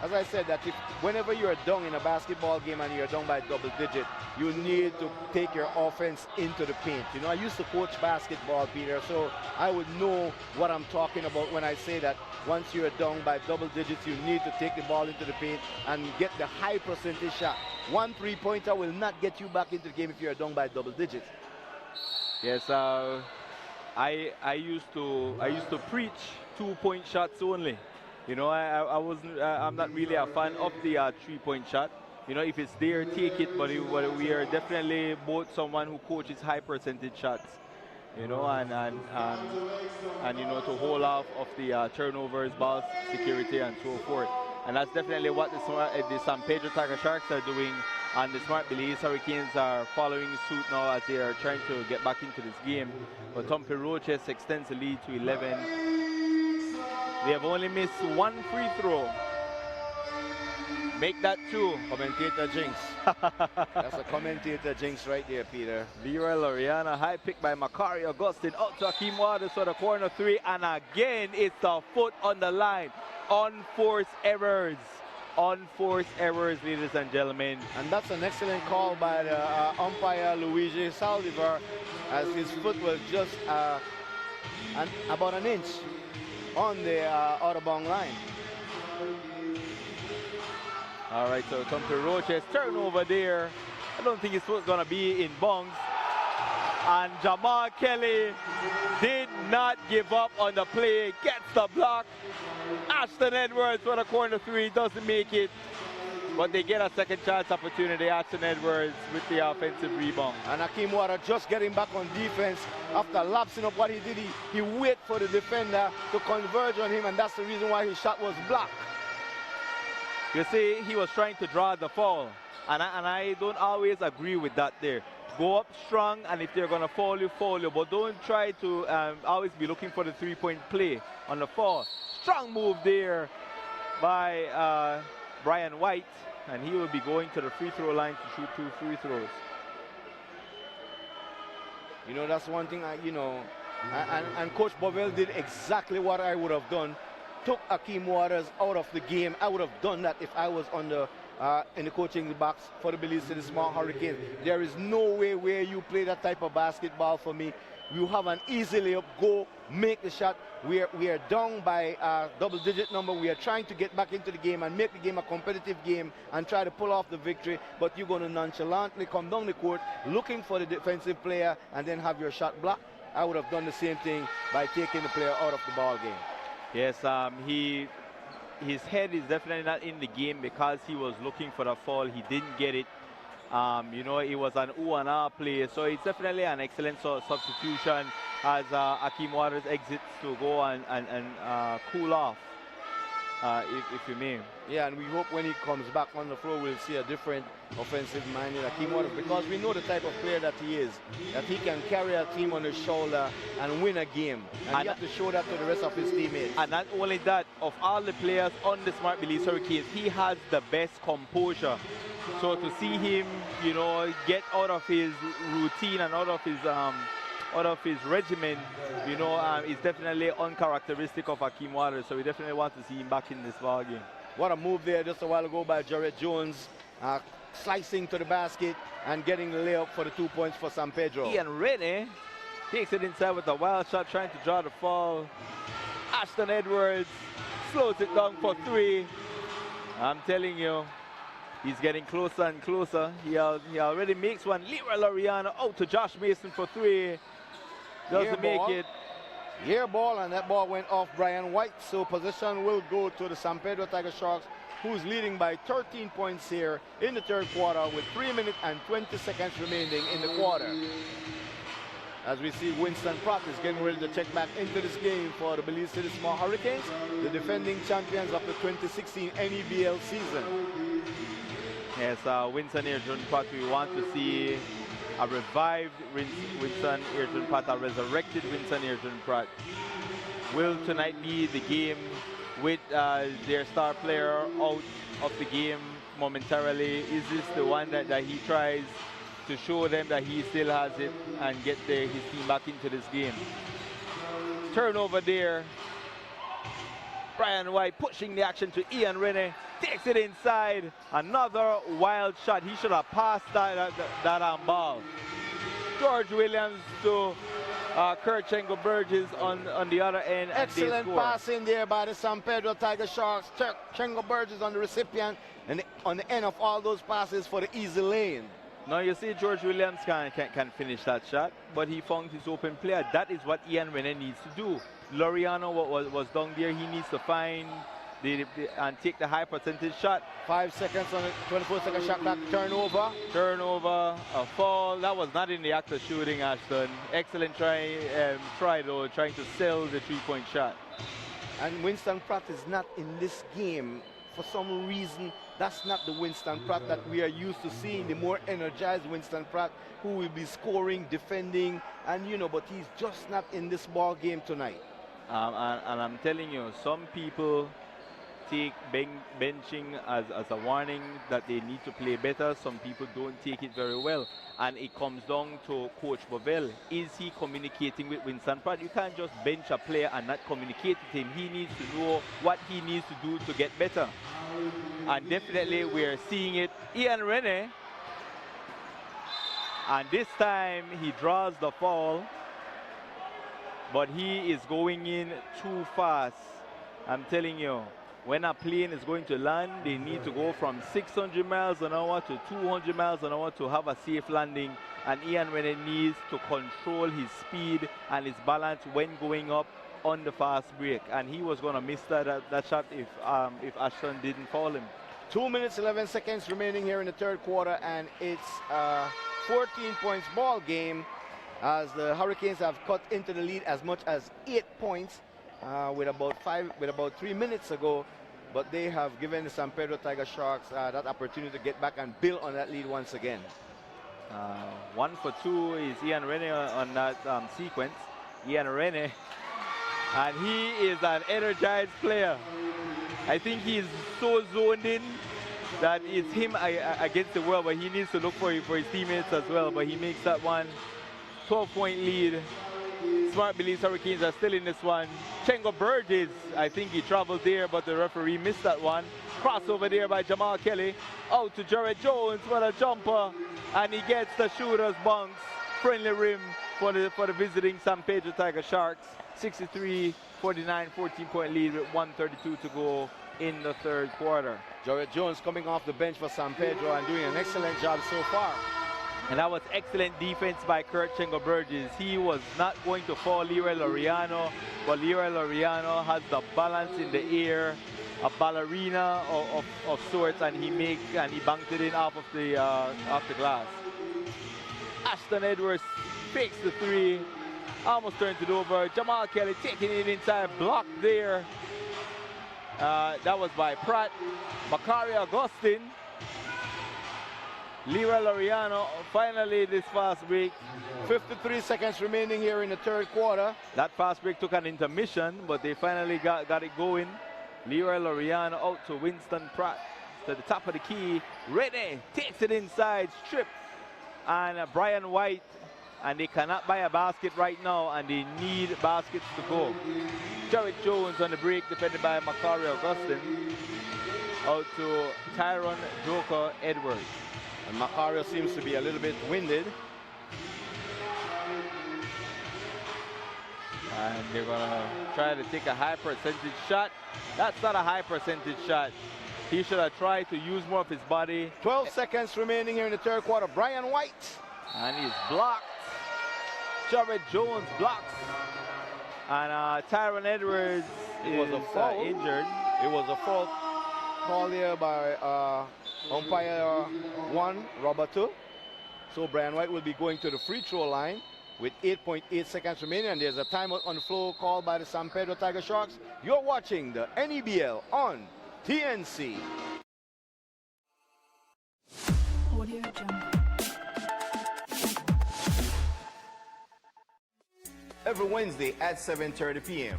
As I said, that whenever you're down in a basketball game and you're down by double digit, you need to take your offense into the paint. You know, I used to coach basketball, Peter, so I would know what I'm talking about when I say that once you're down by double digits, you need to take the ball into the paint and get the high percentage shot. One three-pointer will not get you back into the game if you're down by double digits. Yes, I used to preach 2-point shots only. You know, I'm not really a fan of the 3-point shot. You know, if it's there, take it. But we are definitely both someone who coaches high percentage shots. You know, and you know, to hold off of the turnovers, ball security, and so forth. And that's definitely what the San Pedro Tigersharks are doing. And the Smart Belize Hurricanes are following suit now as they are trying to get back into this game. But Tompe Roches extends the lead to 11. They have only missed one free throw. Make that 2. Commentator jinx. That's a commentator jinx right there, Peter. Leroy Laureano, high pick by Makari Augustin. Out to Akeem Waters for the corner 3. And again, it's a foot on the line. Unforced errors unforced errors, ladies and gentlemen. And that's an excellent call by the umpire Luigi Saldivar, as his foot was just about an inch on the out-of-bound line. All right, so come to Roches, turnover there. I don't think his foot's gonna be in bounds. And Jamal Kelly did not give up on the play, gets the block. Ashton Edwards for the corner three, doesn't make it. But they get a second chance opportunity, Ashton Edwards with the offensive rebound. And Akeem Water just getting back on defense after lapsing up what he did. He waited for the defender to converge on him, and that's the reason why his shot was blocked. You see, he was trying to draw the foul. And I don't always agree with that there. Go up strong, and if they're going to foul you, but don't try to always be looking for the three-point play on the foul. Strong move there by Brian White, and he will be going to the free throw line to shoot 2 free throws. You know, that's one thing, and Coach Bovell did exactly what I would have done. Took Akeem Waters out of the game. I would have done that if I was on the in the coaching box for the Belize City Small Hurricanes. There is no way where you play that type of basketball for me. You have an easy layup, go, make the shot. We are down by a double-digit number. We are trying to get back into the game and make the game a competitive game and try to pull off the victory, but you're going to nonchalantly come down the court looking for the defensive player and then have your shot blocked. I would have done the same thing by taking the player out of the ball game. Yes, his head is definitely not in the game because he was looking for the foul. He didn't get it. It was an ooh-and-ah play, so it's definitely an excellent substitution as Akeem Waters exits to go and cool off, if you may. Yeah, and we hope when he comes back on the floor, we'll see a different offensive-minded Akeem Waters, because we know the type of player that he is, that he can carry a team on his shoulder and win a game. And he has to show that to the rest of his teammates. And not only that, of all the players on the Smart Belize Hurricanes, he has the best composure. So to see him, get out of his routine and out of his regimen, is definitely uncharacteristic of Akeem Waters. So we definitely want to see him back in this ball game. What a move there just a while ago by Jarrett Jones, slicing to the basket and getting the layup for the 2 points for San Pedro. Ian Rennie takes it inside with a wild shot, trying to draw the foul. Ashton Edwards slows it down for 3. I'm telling you, he's getting closer and closer. He already makes one. Leroy Loriano out to Josh Mason for 3. Doesn't make it. Air ball, and that ball went off Brian White. So possession will go to the San Pedro Tigersharks, who's leading by 13 points here in the third quarter with 3 minutes and 20 seconds remaining in the quarter. As we see, Winston Pratt is getting ready to check back into this game for the Belize City Small Hurricanes, the defending champions of the 2016 NEBL season. Yes, Winston Ayrton Pratt, we want to see a revived Winston Ayrton Pratt, a resurrected Winston Ayrton Pratt. Will tonight be the game with their star player out of the game momentarily? Is this the one that he tries to show them that he still has it and get his team back into this game? Turnover there. Brian White pushing the action to Ian Rennie. Takes it inside. Another wild shot. He should have passed that ball. George Williams to Kurt Chengo Burgess on the other end. Excellent passing there by the San Pedro Tigersharks. Chengo Burgess on the recipient and on the end of all those passes for the easy lane. Now you see George Williams can finish that shot, but he found his open player. That is what Ian Rennie needs to do. Loriano was down there. He needs to find and take the high percentage shot. 5 seconds on the 24-second shot clock. Turnover, a fall. That was not in the act of shooting, Ashton. Excellent try though, trying to sell the 3-point shot. And Winston Pratt is not in this game. For some reason, that's not the Winston Pratt that we are used to seeing, the more energized Winston Pratt who will be scoring, defending, and but he's just not in this ball game tonight. And I'm telling you, some people take benching as a warning that they need to play better. Some people don't take it very well. And it comes down to Coach Bovell. Is he communicating with Winston Pratt? You can't just bench a player and not communicate with him. He needs to know what he needs to do to get better. And definitely we're seeing it. Ian Rene. And this time he draws the foul. But he is going in too fast. I'm telling you, when a plane is going to land, they need to go from 600 miles an hour to 200 miles an hour to have a safe landing. And Ian Rene needs to control his speed and his balance when going up on the fast break. And he was going to miss that shot if Ashton didn't foul him. 2 minutes, 11 seconds remaining here in the third quarter, and it's a 14 points ball game as the Hurricanes have cut into the lead as much as 8 points with about 3 minutes ago. But they have given the San Pedro Tigersharks that opportunity to get back and build on that lead once again. 1 for 2 is Ian Rene on that sequence. Ian Rene, and he is an energized player. I think he's so zoned in that it's him against the world, but he needs to look for his teammates as well. But he makes that one. 12-point lead. Smart Belize Hurricanes are still in this one. Chengo Burgess, I think he traveled there, but the referee missed that one. Crossover there by Jamal Kelly. Out to Jared Jones for a jumper, and he gets the shooter's bunks. Friendly rim for the visiting San Pedro Tigersharks. 63-49, 14-point lead with 1:32 to go in the third quarter. Jared Jones coming off the bench for San Pedro and doing an excellent job so far. And that was excellent defense by Kurt Chengo Burgess. He was not going to foul Leroy Laureano, but Leroy Laureano has the balance in the air, a ballerina of sorts, and he banked it in off the glass. Ashton Edwards fakes the three, almost turns it over. Jamal Kelly taking it inside, blocked there. That was by Pratt. Bakari Augustin. Leroy Laureano, finally this fast break. 53 seconds remaining here in the third quarter. That fast break took an intermission, but they finally got it going. Leroy Laureano out to Winston Pratt to the top of the key. Rene takes it inside, strip, and Brian White, and they cannot buy a basket right now, and they need baskets to go. Jared Jones on the break, defended by Makari Augustin. Out to Tyron Joker Edwards. And Macario seems to be a little bit winded. And they're gonna try to take a high percentage shot. That's not a high percentage shot. He should have tried to use more of his body. 12 seconds remaining here in the third quarter. Brian White. And he's blocked. Jared Jones blocks. And Tyron Edwards is injured. It was a fault called here by umpire 1, Robert 2. So Brian White will be going to the free throw line with 8.8 seconds remaining, and there's a timeout on the floor called by the San Pedro Tigersharks. You're watching the NEBL on TNC. Audio Jungle. Every Wednesday at 7:30 p.m.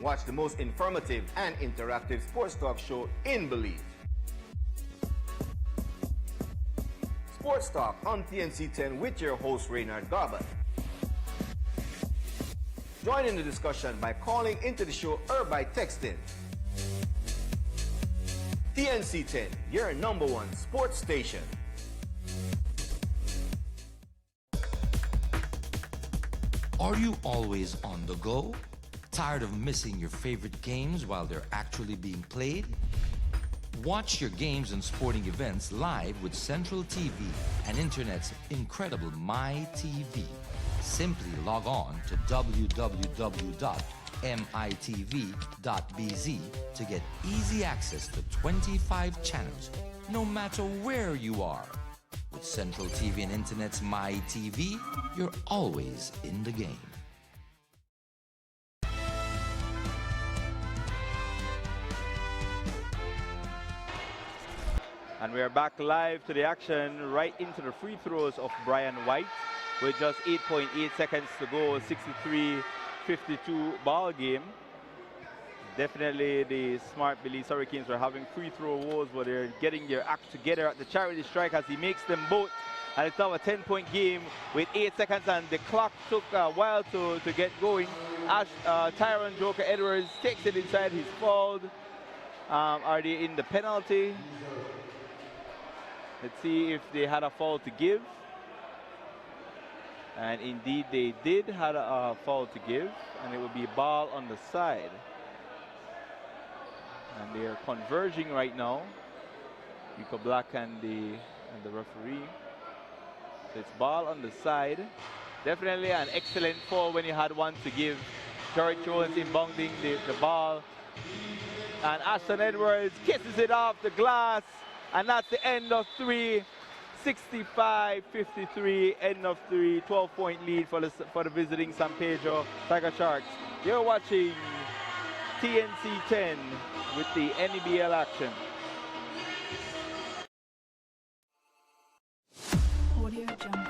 Watch the most informative and interactive sports talk show in Belize. Sports Talk on TNC 10 with your host Reynard Garbutt. Join in the discussion by calling into the show or by texting. TNC 10, your #1 sports station. Are you always on the go? Tired of missing your favorite games while they're actually being played? Watch your games and sporting events live with Central TV and Internet's incredible MyTV. Simply log on to www.mitv.bz to get easy access to 25 channels, no matter where you are. With Central TV and Internet's MyTV, you're always in the game. And we are back live to the action, right into the free throws of Brian White with just 8.8 seconds to go, 63-52 ball game. Definitely the Smart Belize Hurricanes are having free throw woes, but they're getting their act together at the charity strike as he makes them both. And it's now a 10-point game with 8 seconds, and the clock took a while to get going. Tyron Joker Edwards takes it inside, he's fouled. Are they in the penalty? Let's see if they had a foul to give. And indeed they did have a foul to give, and it will be a ball on the side. And they are converging right now, Rico Black and the referee. So it's ball on the side. Definitely an excellent foul when you had one to give. Jared Jones inbounding the ball. And Ashton Edwards kisses it off the glass. And that's the end of three. 65-53, end of three. 12-point lead for the visiting San Pedro Tigersharks. You're watching TNC 10 with the NEBL action. Audio Jungle.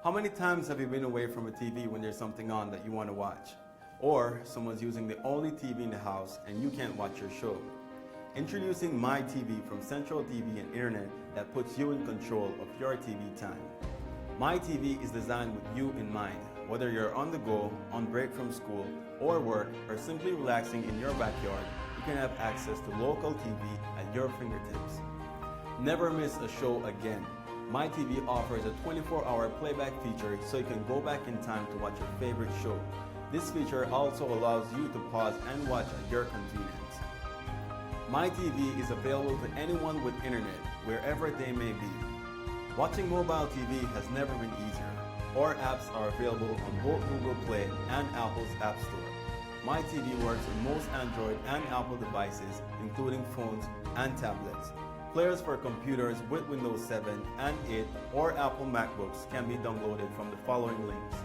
How many times have you been away from a TV when there's something on that you want to watch? Or someone's using the only TV in the house and you can't watch your show? Introducing My TV from Central TV and Internet that puts you in control of your TV time. My TV is designed with you in mind. Whether you're on the go, on break from school or work, or simply relaxing in your backyard, you can have access to local TV at your fingertips. Never miss a show again. My TV offers a 24-hour playback feature so you can go back in time to watch your favorite show. This feature also allows you to pause and watch at your convenience. My TV is available to anyone with internet, wherever they may be. Watching mobile TV has never been easier. Our apps are available on both Google Play and Apple's App Store. My TV works on most Android and Apple devices, including phones and tablets. Players for computers with Windows 7 and 8 or Apple MacBooks can be downloaded from the following links.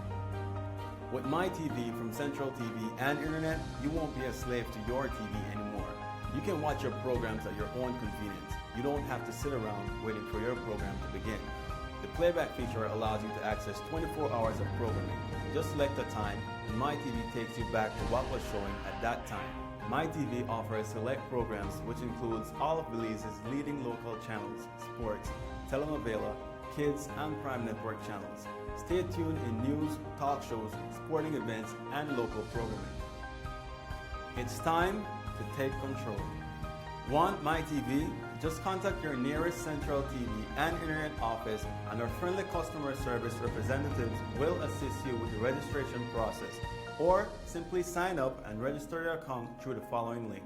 With My TV from Central TV and Internet, you won't be a slave to your TV anymore. You can watch your programs at your own convenience. You don't have to sit around waiting for your program to begin. The playback feature allows you to access 24 hours of programming. Just select a time, and My TV takes you back to what was showing at that time. My TV offers select programs, which includes all of Belize's leading local channels, sports, telenovela, kids, and Prime Network channels. Stay tuned in news, talk shows, sporting events, and local programming. It's time to take control. Want My TV? Just contact your nearest Central TV and Internet office, and our friendly customer service representatives will assist you with the registration process. Or simply sign up and register your account through the following link.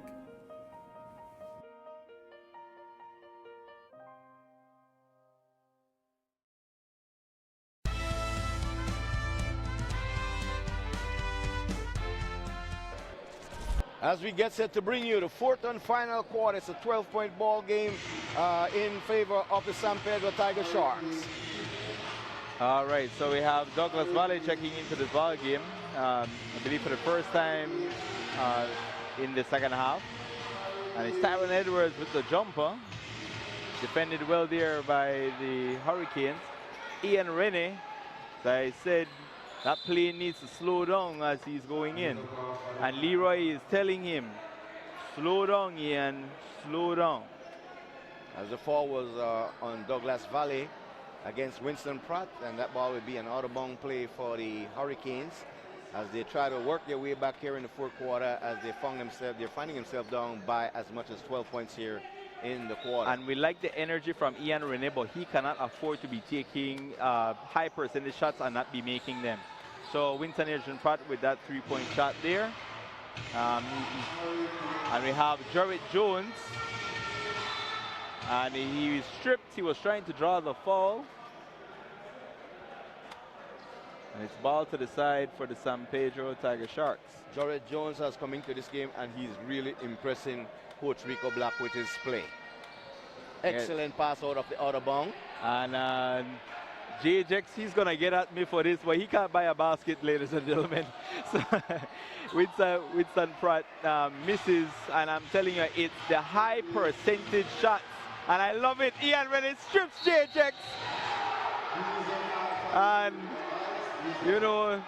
As we get set to bring you the fourth and final quarter, it's a 12-point ball game in favor of the San Pedro Tigersharks. All right, so we have Douglas Valley checking into the ball game, I believe for the first time in the second half. And it's Tyron Edwards with the jumper. Defended well there by the Hurricanes. Ian Rennie, as I said, that plane needs to slow down as he's going in. And Leroy is telling him, slow down, Ian, slow down. As the fall was on Douglas Valley against Winston Pratt, and that ball would be an out-of-bound play for the Hurricanes as they try to work their way back here in the fourth quarter as they're finding themselves down by as much as 12 points here in the quarter. And we like the energy from Ian Rene, but he cannot afford to be taking high percentage shots and not be making them. So Winston Adrian Pratt with that three-point shot there. And we have Jared Jones. And he was stripped. He was trying to draw the foul. And it's ball to the side for the San Pedro Tigersharks. Jared Jones has come into this game and he's really impressing Coach Rico Black with his play. Excellent pass out of the outer bound. And JJX, he's going to get at me for this, but he can't buy a basket, ladies and gentlemen. So Winston Pratt misses, and I'm telling you, it's the high percentage shots. And I love it. Ian Rennie strips JJX. And, you know,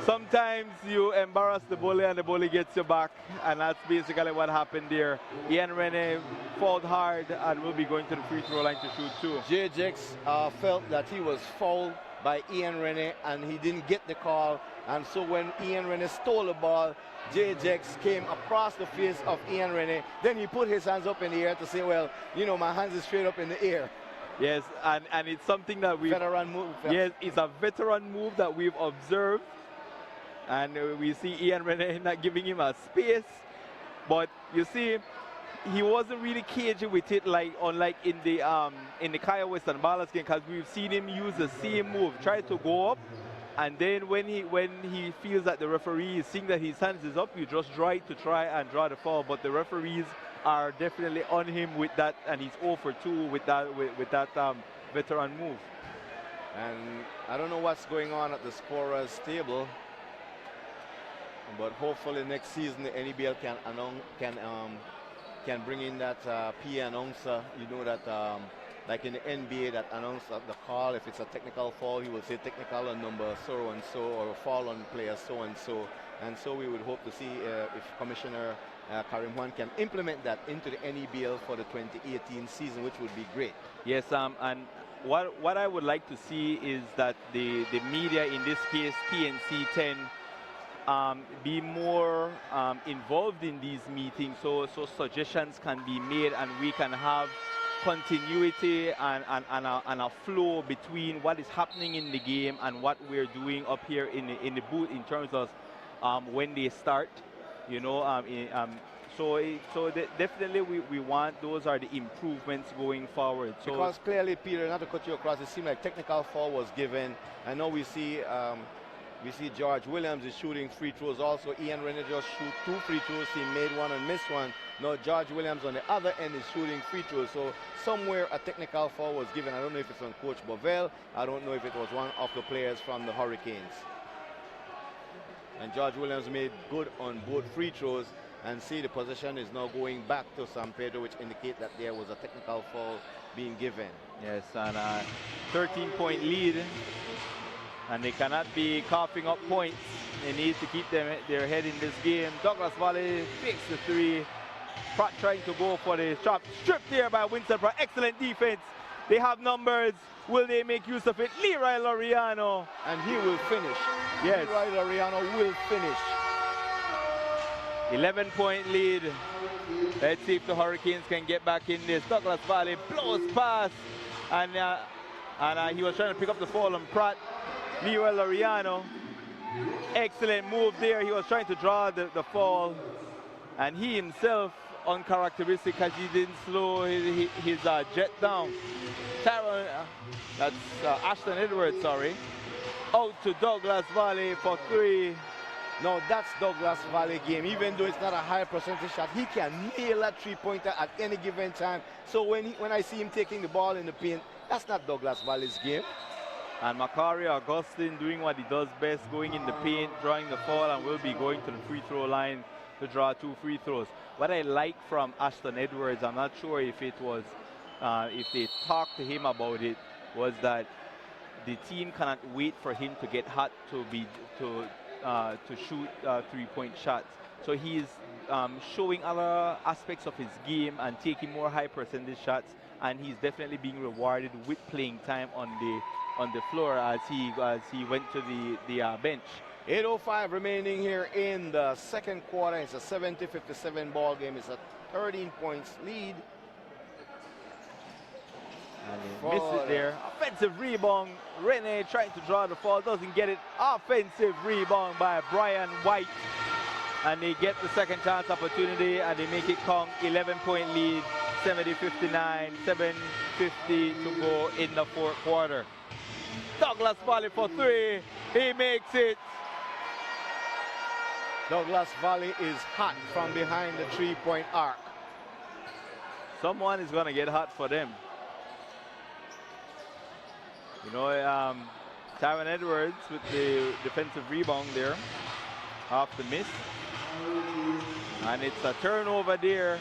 sometimes you embarrass the bully and the bully gets you back. And that's basically what happened there. Ian Rennie fouled hard and will be going to the free throw line to shoot two. JJX felt that he was fouled by Ian Rennie, and he didn't get the call. And so when Ian Rennie stole the ball, J-Jex came across the face of Ian Rennie. Then he put his hands up in the air to say, well, you know, my hands is straight up in the air. Yes, and it's something that we... Veteran move. Yes, it's a veteran move that we've observed. And we see Ian Rennie not giving him a space. But you see, he wasn't really cagey with it, unlike in the Kaya Western Ballers game, because we've seen him use the same move, try to go up, and then when he feels that the referee is seeing that his hands is up, you just try and draw the foul. But the referees are definitely on him with that, and he's 0 for 2 with that veteran move. And I don't know what's going on at the scorers table, but hopefully next season the NEBL can bring in that PA announcer. You know that like in the NBA, that announcer the call, if it's a technical foul, he will say technical on number so and so, or a foul on player so and so. And so we would hope to see if Commissioner Karim Juan can implement that into the NEBL for the 2018 season, which would be great. Yes, and what I would like to see is that the media, in this case TNC 10, be more involved in these meetings, so suggestions can be made and we can have continuity and a flow between what is happening in the game and what we're doing up here in the booth in terms of when they start, you know. Definitely we want, those are the improvements going forward. So because clearly, Peter, not to cut you across, it seemed like technical foul was given. I know we see George Williams is shooting free throws also. Ian Rennie just shoot 2 free throws. He made one and missed one. Now George Williams on the other end is shooting free throws. So somewhere a technical foul was given. I don't know if it's on Coach Bovell. I don't know if it was one of the players from the Hurricanes. And George Williams made good on both free throws. And see, the possession is now going back to San Pedro, which indicate that there was a technical foul being given. Yes, and a 13-point lead. And they cannot be coughing up points. They need to keep their head in this game. Douglas Valley fakes the 3. Pratt trying to go for the shot. Stripped here by Winston Pratt. Excellent defense. They have numbers. Will they make use of it? Leroy Laureano. And he will finish. Yes. Leroy Laureano will finish. 11-point lead. Let's see if the Hurricanes can get back in this. Douglas Valley blows past. And he was trying to pick up the fall on Pratt. Leroy Laureano, excellent move there. He was trying to draw the fall, and he himself uncharacteristic because he didn't slow his jet down. Tyron, that's Ashton Edwards, sorry. Out to Douglas Valley for 3. No, that's Douglas Valley game. Even though it's not a high percentage shot, he can nail that 3-pointer at any given time. So when I see him taking the ball in the paint, that's not Douglas Valley's game. And Macari Augustine doing what he does best, going in the paint, drawing the foul, and will be going to the free throw line to draw 2 free throws. What I like from Ashton Edwards, I'm not sure if it was, if they talked to him about it, was that the team cannot wait for him to get hot to shoot 3-point shots. So he's showing other aspects of his game and taking more high percentage shots, and he's definitely being rewarded with playing time on the floor as he went to the bench. 8:05 remaining here in the second quarter. It's a 70-57 ball game. It's a 13 points lead. And he misses it there. Offensive rebound. Rene trying to draw the foul, doesn't get it. Offensive rebound by Brian White. And they get the second chance opportunity and they make it count. 11-point lead, 70-59, 7:50 to go in the fourth quarter. Douglas Valley for 3. He makes it. Douglas Valley is hot from behind the 3-point arc. Someone is going to get hot for them. You know, Tyron Edwards with the defensive rebound there off the miss. And it's a turnover there.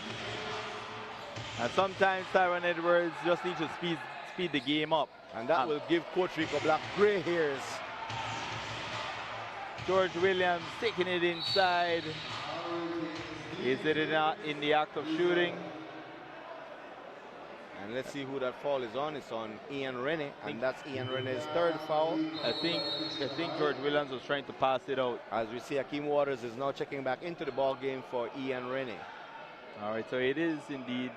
And sometimes Tyron Edwards just needs to speed the game up. And that will give Coach Rico Black gray hairs. George Williams taking it inside. Is it in the act of shooting? And let's see who that foul is on. It's on Ian Rennie, and that's Ian Rennie's third foul. I think George Williams was trying to pass it out. As we see, Akeem Waters is now checking back into the ball game for Ian Rennie. All right, so it is indeed.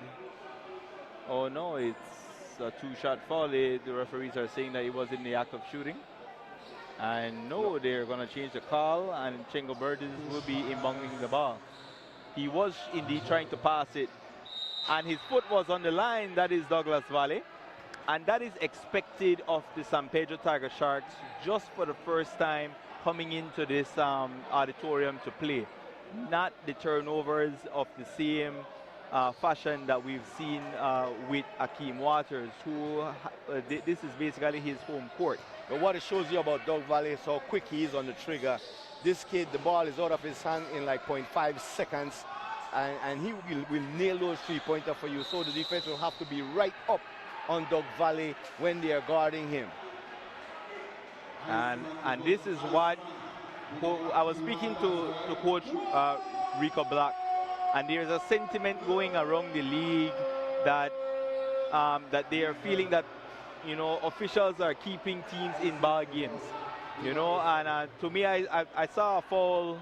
Oh no, it's a two-shot foul. The referees are saying that he was in the act of shooting. And no, they're going to change the call, and Chengo Burgess will be inbounding the ball. He was indeed trying to pass it, and his foot was on the line. That is Douglas Valley. And that is expected of the San Pedro Tigersharks just for the first time coming into this auditorium to play. Not the turnovers of the same fashion that we've seen with Akeem Waters, who this is basically his home court. But what it shows you about Doug Valley is how quick he is on the trigger. This kid, the ball is out of his hand in like 0.5 seconds, and he will nail those three-pointers for you. So the defense will have to be right up on Doug Valley when they are guarding him. And this is what I was speaking to Coach Rico Black, and there's a sentiment going around the league that that they are feeling that, you know, officials are keeping teams in ball games, you know. And to me, I saw a foul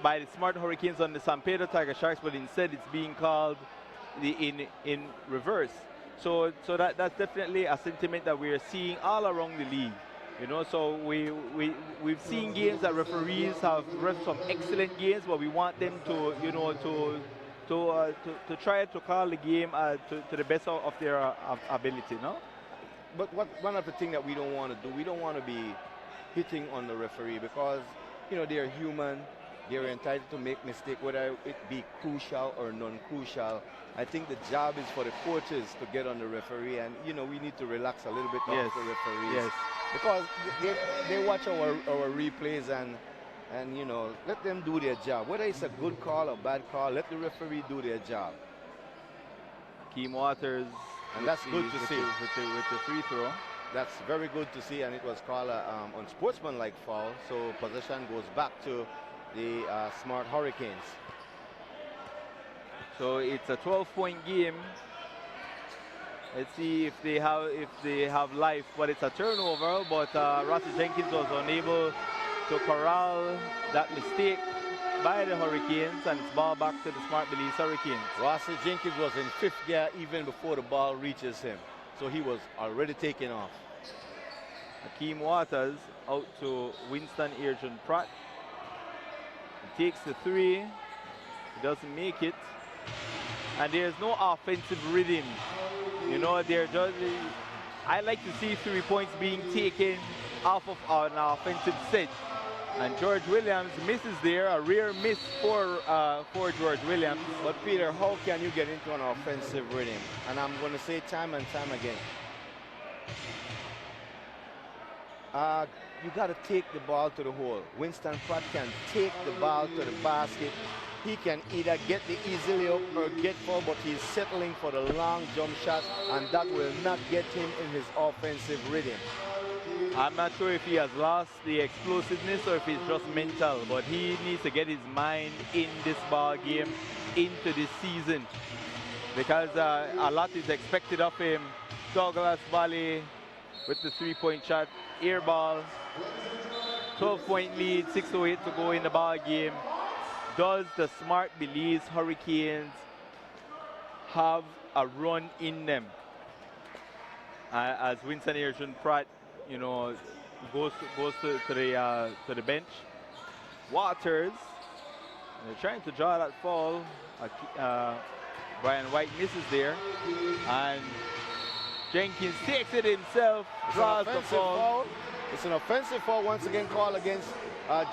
by the Smart Hurricanes on the San Pedro Tigersharks, but instead it's being called in reverse. So that's definitely a sentiment that we are seeing all around the league, you know. So we've seen games that referees have ref some excellent games, but we want them to, you know, to try to call the game to the best of their ability, no? But one of the things that we don't want to do, we don't want to be hitting on the referee, because, you know, they're human. They're entitled to make mistakes, whether it be crucial or non-crucial. I think the job is for the coaches to get on the referee, and, you know, we need to relax a little bit off the referees. Yes. Because they watch our replays, and, you know, let them do their job. Whether it's a good call or bad call, let the referee do their job. Akeem Waters. And that's good to see. With the free throw. That's very good to see, and it was called an unsportsmanlike foul, so possession goes back to the Smart Hurricanes. So it's a 12-point game. Let's see if they have life, but it's a turnover. But Rossi Jenkins was unable to corral that mistake by the Hurricanes, and it's ball back to the Smart Belize Hurricanes. Rossi Jenkins was in fifth gear even before the ball reaches him, so he was already taken off. Akeem Waters out to Winston Ayrton Pratt. He takes the three. He doesn't make it. And there's no offensive rhythm. You know, I like to see 3 points being taken off of an offensive set. And George Williams misses there, a rare miss for George Williams. But Peter, how can you get into an offensive rhythm? And I'm going to say time and time again. You got to take the ball to the hole. Winston Pratt can take the ball to the basket. He can either get the easy layup or get foul, but he's settling for the long jump shot, and that will not get him in his offensive rhythm. I'm not sure if he has lost the explosiveness or if it's just mental, but he needs to get his mind in this ball game, into this season, because a lot is expected of him. Douglas Valley with the three-point shot, air ball, 12-point lead, 6:08 to go in the ball game. Does the Smart Belize Hurricanes have a run in them? As Winston Ayrton Pratt, you know, goes to the bench. Waters, they're trying to draw that foul. Brian White misses there, and Jenkins takes it himself, draws the foul. It's an offensive foul once again called against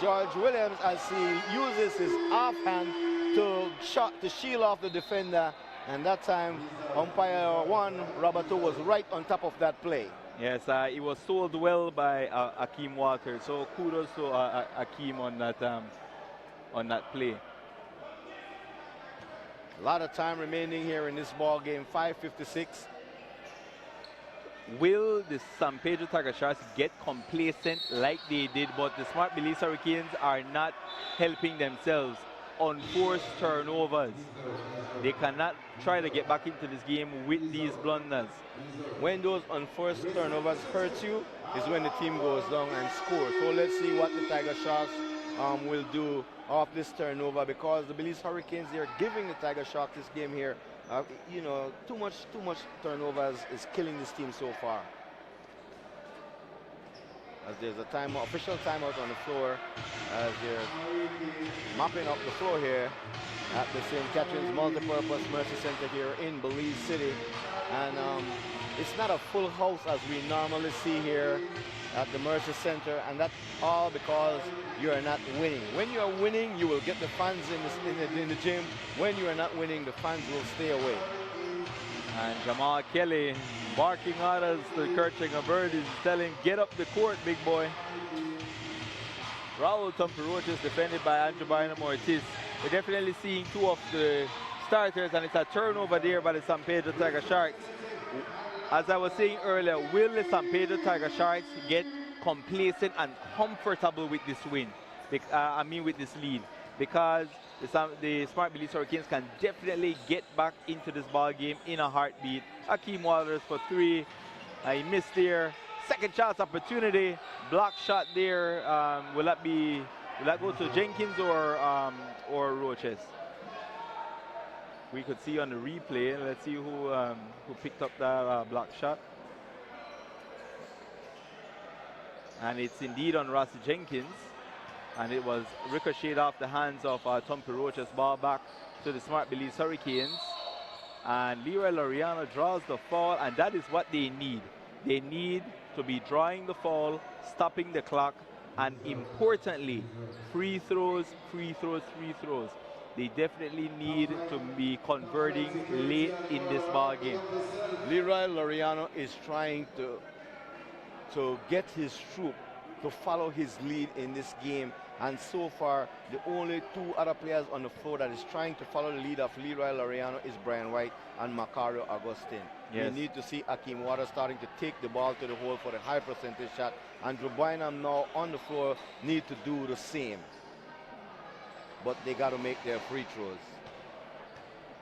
George Williams, as he uses his offhand to shield off the defender, and that time umpire one, Roberto, was right on top of that play. Yes, it was sold well by Akeem Waters, so kudos to Akeem on that play. A lot of time remaining here in this ball game, 5:56. Will the San Pedro Tigersharks get complacent like they did? But the Smart Belize Hurricanes are not helping themselves. unforced turnovers. They cannot try to get back into this game with these blunders. When those unforced turnovers hurt you is when the team goes down and scores. So let's see what the Tigersharks will do off this turnover, because the Belize Hurricanes, they're giving the Tigersharks this game here. You know, too much turnovers is killing this team so far. As there's a timeout, official timeout on the floor, as they're mopping up the floor here at the St. Catherine's Multipurpose Mercy Center here in Belize City. And it's not a full house as we normally see here at the Mercy Center, and that's all because you are not winning. When you are winning, you will get the fans in the gym. When you are not winning, the fans will stay away. And Jamal Kelly barking orders to Kurtching Bird is telling, get up the court, big boy. Raul Tumperoach is defended by Andrew Bynum Ortiz. We're definitely seeing two of the starters, and it's a turnover there by the San Pedro Tigersharks. As I was saying earlier, will the San Pedro Tigersharks get complacent and comfortable with this win? With this lead? Because the Smart Belize Hurricanes can definitely get back into this ball game in a heartbeat. Akeem Waters for three. He missed there. Second chance opportunity. Block shot there. Will that go to Jenkins or Roches? We could see on the replay. Let's see who picked up that block shot. And it's indeed on Rossi Jenkins. And it was ricocheted off the hands of Tumperoach's ball back to the Smart Belize Hurricanes. And Leroy Laureano draws the foul, and that is what they need. They need to be drawing the foul, stopping the clock, and importantly, free throws, free throws, free throws. They definitely need to be converting late in this ball game. Leroy Laureano is trying to get his troop to follow his lead in this game, and so far the only two other players on the floor that is trying to follow the lead of Leroy Laureano is Brian White and Macario Augustine. Yes. You need to see Akeem Waters starting to take the ball to the hole for the high percentage shot, and Drew Bynum now on the floor need to do the same. But they got to make their free throws.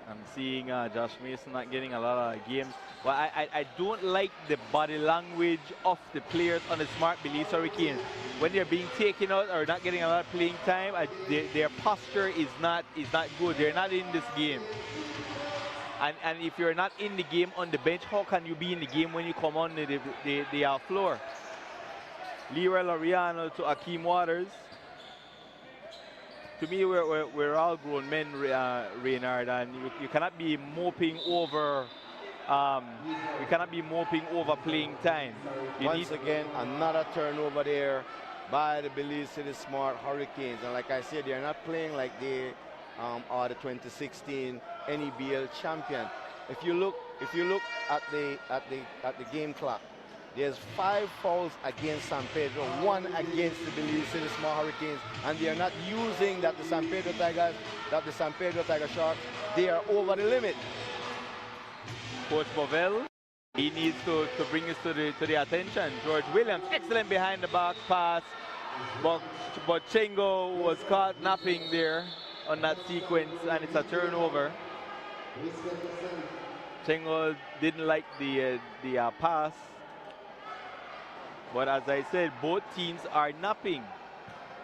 I'm seeing Josh Mason not getting a lot of games. But I don't like the body language of the players on the Smart Belize Hurricanes. When they're being taken out or not getting a lot of playing time, their posture is not good. They're not in this game. And if you're not in the game on the bench, how can you be in the game when you come on the floor? Leroy Laureano to Akeem Waters. To me, we're all grown men, Reynard, and you cannot be moping over. You cannot be moping over playing time. Once again, another turnover there by the Belize City Smart Hurricanes, and like I said, they're not playing like they are the 2016 NEBL champion. If you look at the game clock, there's 5 fouls against San Pedro, 1 against the Belize City Small Hurricanes, and they are not using that the San Pedro Tigersharks, they are over the limit. Coach Bovell, he needs to bring this to the attention. George Williams, excellent behind the back pass, but Chengo was caught napping there on that sequence, and it's a turnover. Chengo didn't like the pass. But as I said, both teams are napping.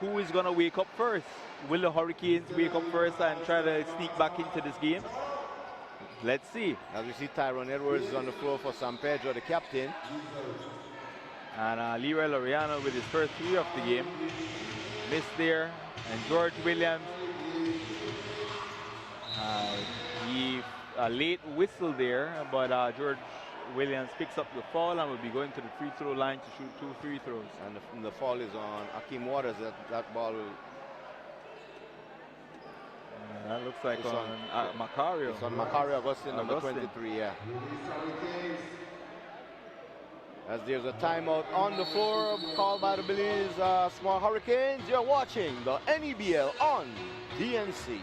Who is going to wake up first? Will the Hurricanes wake up first and try to sneak back into this game? Let's see. As we see, Tyrone Edwards is on the floor for San Pedro, the captain. And Leroy Laureano with his first 3 of the game. Missed there. And George Williams, a late whistle there, but George Williams picks up the foul and will be going to the free throw line to shoot 2 free throws. And the foul is on Akeem Waters. That ball will... that looks like on Macario. It's on Macario Augustine, number 23, yeah. As there's a timeout on the floor called by the Belize Small Hurricanes. You're watching the NEBL on DNC.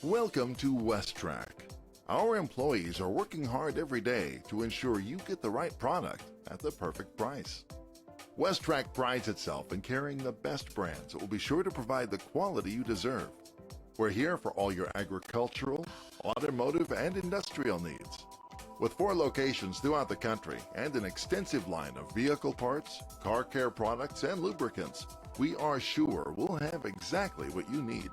Welcome to West Track. Our employees are working hard every day to ensure you get the right product at the perfect price. WestTrack prides itself in carrying the best brands that will be sure to provide the quality you deserve. We're here for all your agricultural, automotive, and industrial needs. With 4 locations throughout the country and an extensive line of vehicle parts, car care products, and lubricants, we are sure we'll have exactly what you need.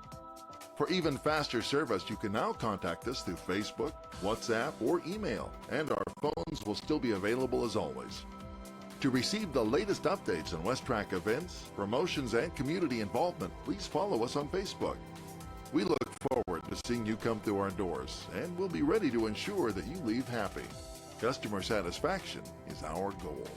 For even faster service, you can now contact us through Facebook, WhatsApp, or email, and our phones will still be available as always. To receive the latest updates on WestTrack events, promotions, and community involvement, please follow us on Facebook. We look forward to seeing you come through our doors, and we'll be ready to ensure that you leave happy. Customer satisfaction is our goal.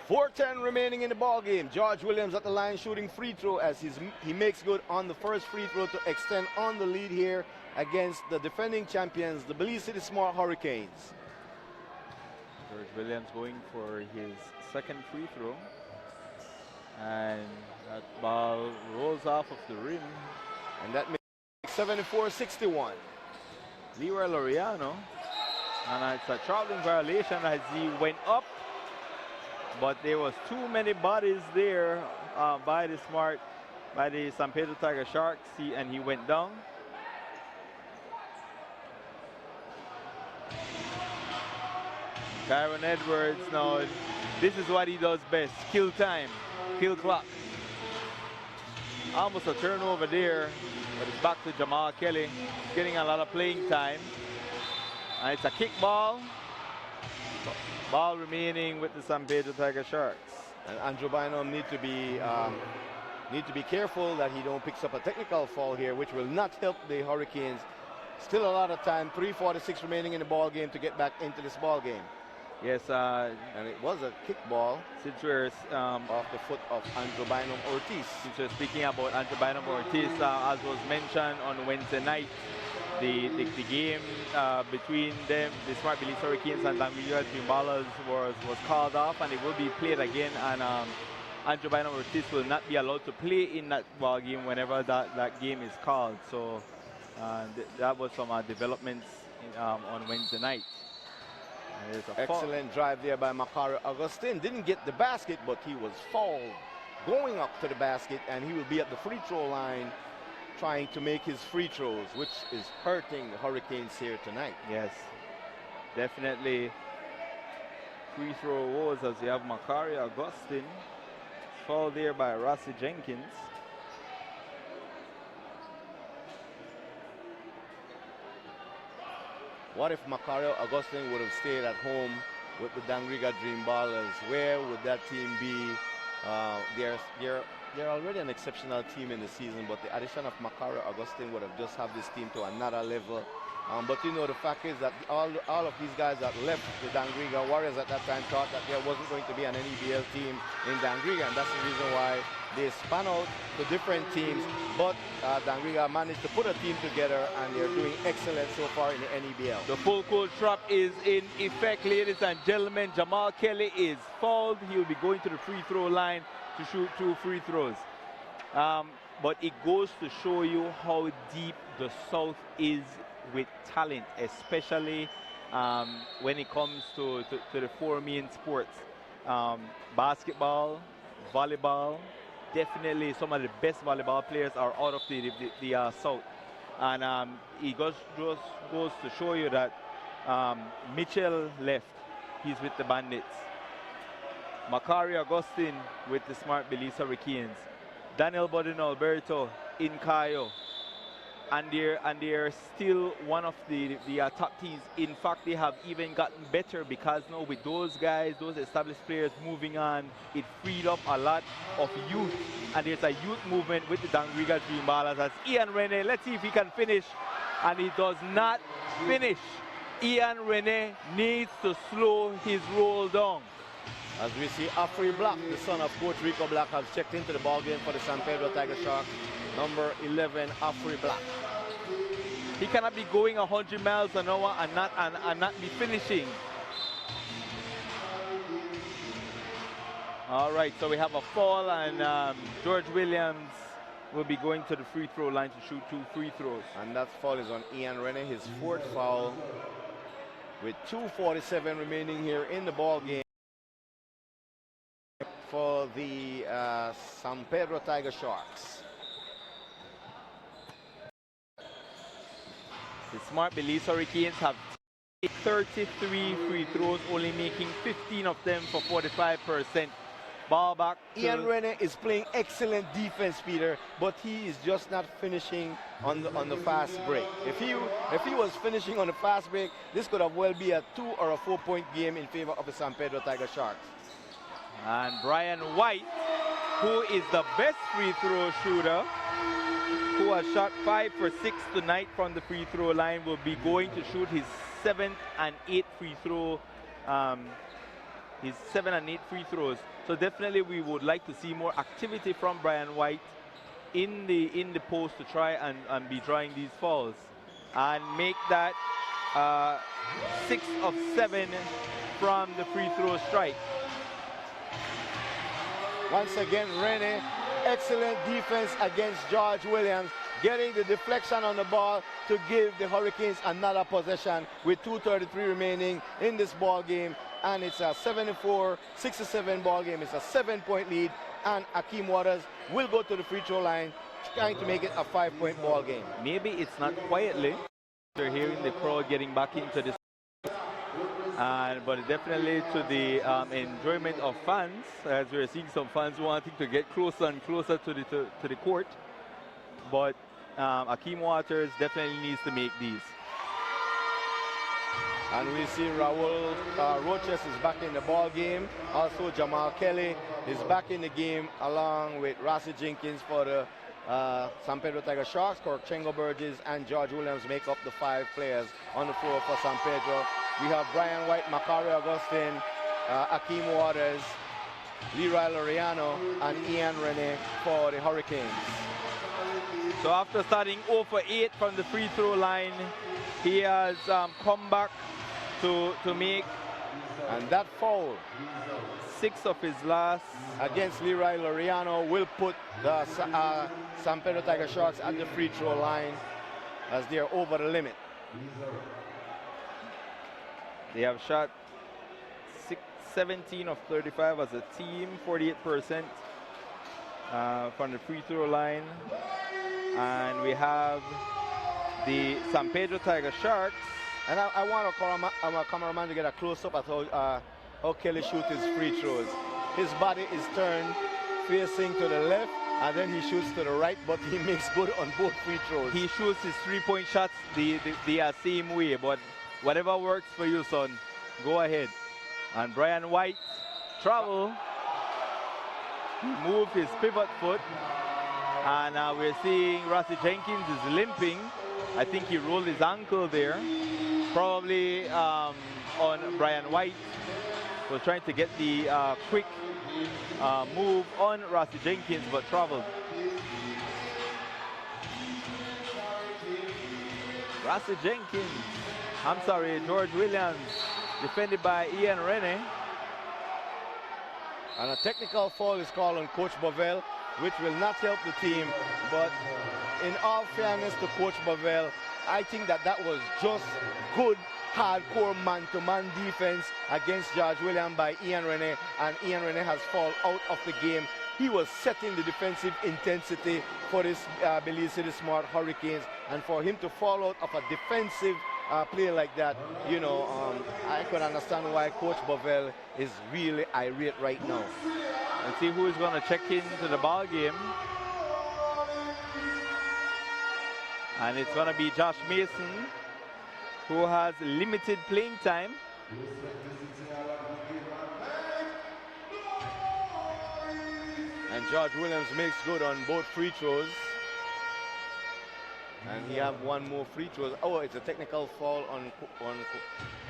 .410 remaining in the ball game. George Williams at the line shooting free throw as he makes good on the first free throw to extend on the lead here against the defending champions, the Belize City Smart Hurricanes. George Williams going for his second free throw. And that ball rolls off of the rim. And that makes 74-61. Leroy Laureano. And it's a traveling violation as he went up. But there was too many bodies there by the San Pedro Tigersharks, and he went down. Kyron Edwards, now this is what he does best, kill time, kill clock. Almost a turnover there, but it's back to Jamal Kelly, getting a lot of playing time. And it's a kick ball. Ball remaining with the San Pedro Tigersharks. And Andrew Bynum need to be careful that he don't pick up a technical foul here, which will not help the Hurricanes. Still a lot of time, 3:46 remaining in the ball game to get back into this ball game. Yes, and it was a kick ball. Since we're off the foot of Andrew Bynum Ortiz. Since we're speaking about Andrew Bynum Ortiz, as was mentioned on Wednesday night, the game between them, the Smart Belize Hurricanes and Dangrigua Dream Ballers was called off, and it will be played again. And Andrew Bynum Ortiz will not be allowed to play in that ball game whenever that game is called. So that was some developments on Wednesday night. Excellent drive there by Macario Augustin. Didn't get the basket, but he was fouled going up to the basket, and he will be at the free throw line trying to make his free throws, which is hurting the Hurricanes here tonight. Yes, definitely free throw woes as you have Macario Augustin. Fouled there by Rossi Jenkins. What if Macario Augustin would have stayed at home with the Dangrigua Dream Ballers? Where would that team be? They're already an exceptional team in the season, but the addition of Macario Augustin would have just have this team to another level. But you know, the fact is that all of these guys that left the Dangrigua Warriors at that time thought that there wasn't going to be an NEBL team in Dangrigua, and that's the reason why they span out to different teams. But Dangrigua managed to put a team together, and they're doing excellent so far in the NEBL. The full court trap is in effect, ladies and gentlemen. Jamal Kelly is fouled. He'll be going to the free throw line to shoot 2 free throws. But it goes to show you how deep the South is with talent, especially when it comes to the 4 main sports. Basketball, volleyball. Definitely some of the best volleyball players are out of the South. And it just goes to show you that Mitchell left. He's with the Bandits. Macario Augustin with the Smart Belize Hurricanes. Daniel Bodin Alberto in Cayo. And they're still one of the top teams. In fact, they have even gotten better because now with those guys, those established players moving on, it freed up a lot of youth. And there's a youth movement with the Dangrigua Dream Ballers. As Ian Rene, let's see if he can finish. And he does not finish. Ian Rene needs to slow his roll down. As we see, Afri Black, the son of Coach Rico Black, has checked into the ball game for the San Pedro Tigersharks. Number 11, Afri Black. He cannot be going 100 miles an hour and not be finishing. All right, so we have a foul, and George Williams will be going to the free throw line to shoot 2 free throws. And that foul is on Ian Rennie, his 4th foul, with 2:47 remaining here in the ball game for the San Pedro Tigersharks. The smart Belize Hurricanes have 33 free throws, only making 15 of them for 45%. Ball back. Ian Rennie is playing excellent defense, Peter, but he is just not finishing on the fast break. If he was finishing on the fast break, this could have well be a 2 or a 4-point game in favor of the San Pedro Tigersharks. And Brian White, who is the best free throw shooter, who has shot 5 for 6 tonight from the free throw line, will be going to shoot his 7th and 8th free throw. His 7 and 8 free throws. So definitely we would like to see more activity from Brian White in the post to try and be drawing these fouls and make that 6 of 7 from the free throw strike. Once again, Rennie, excellent defense against George Williams, getting the deflection on the ball to give the Hurricanes another possession with 2:33 remaining in this ball game. And it's a 74-67 ball game. It's a 7-point lead, and Akeem Waters will go to the free throw line, trying to make it a 5-point ball game. Maybe it's not quietly. You're hearing the crowd getting back into this, but definitely to the enjoyment of fans, as we're seeing some fans wanting to get closer and closer to the court. But Akeem Waters definitely needs to make these. And we see Raul Roches is back in the ball game. Also, Jamal Kelly is back in the game along with Rossi Jenkins for the San Pedro Tigersharks. Korchengo Burgess and George Williams make up the 5 players on the floor for San Pedro. We have Brian White, Macari Augustine, Akeem Waters, Leroy Laureano, and Ian Rennie for the Hurricanes. So after starting 0 for 8 from the free throw line, he has come back to make, and that foul, 6 of his last against Leroy Laureano, will put the San Pedro Tigersharks at the free throw line as they are over the limit. They have shot 17 of 35 as a team, 48% from the free throw line. And we have the San Pedro Tigersharks. And I want our cameraman to get a close-up at how Kelly shoots his free throws. His body is turned facing to the left, and then he shoots to the right, but he makes good on both free throws. He shoots his 3-point shots the same way, but whatever works for you, son, go ahead. And Brian White travel. He moved his pivot foot, and we're seeing Rossi Jenkins is limping. I think he rolled his ankle there, probably on Brian White. Was trying to get the quick move on Rossi Jenkins, but traveled. Rossi Jenkins, I'm sorry, George Williams, defended by Ian Rennie. And a technical foul is called on Coach Bovell, which will not help the team. But in all fairness to Coach Bovell, I think that was just good, hardcore man-to-man defense against George Williams by Ian Rennie, and Ian Rennie has fallen out of the game. He was setting the defensive intensity for this Belize City Smart Hurricanes, and for him to fall out of a defensive play like that, you know, I can understand why Coach Bovell is really irate right now. Let's see who is going to check into the ball game. And it's going to be Josh Mason, who has limited playing time. And George Williams makes good on both free throws. And he have one more free throw. Oh, it's a technical foul on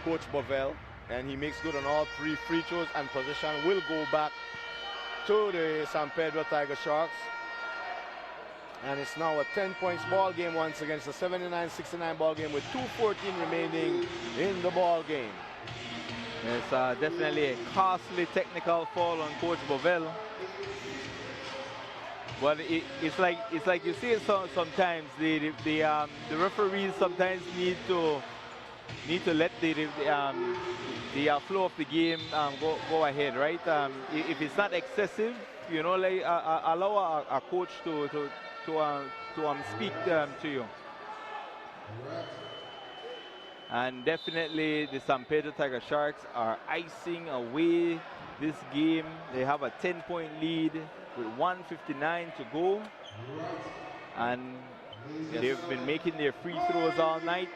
Coach Bovell. And he makes good on all 3 free throws, and possession will go back to the San Pedro Tigersharks. And it's now a 10 points ball game once again. It's a 79-69 ball game with 2:14 remaining in the ball game. It's definitely a costly technical foul on Coach Bovell. But it's like you see it sometimes. The referees sometimes need to let the flow of the game go ahead, right? If it's not excessive, you know, like allow a coach to speak to you. And definitely the San Pedro Tigersharks are icing away this game. They have a 10-point lead with 1:59 to go. And they've been making their free throws all night.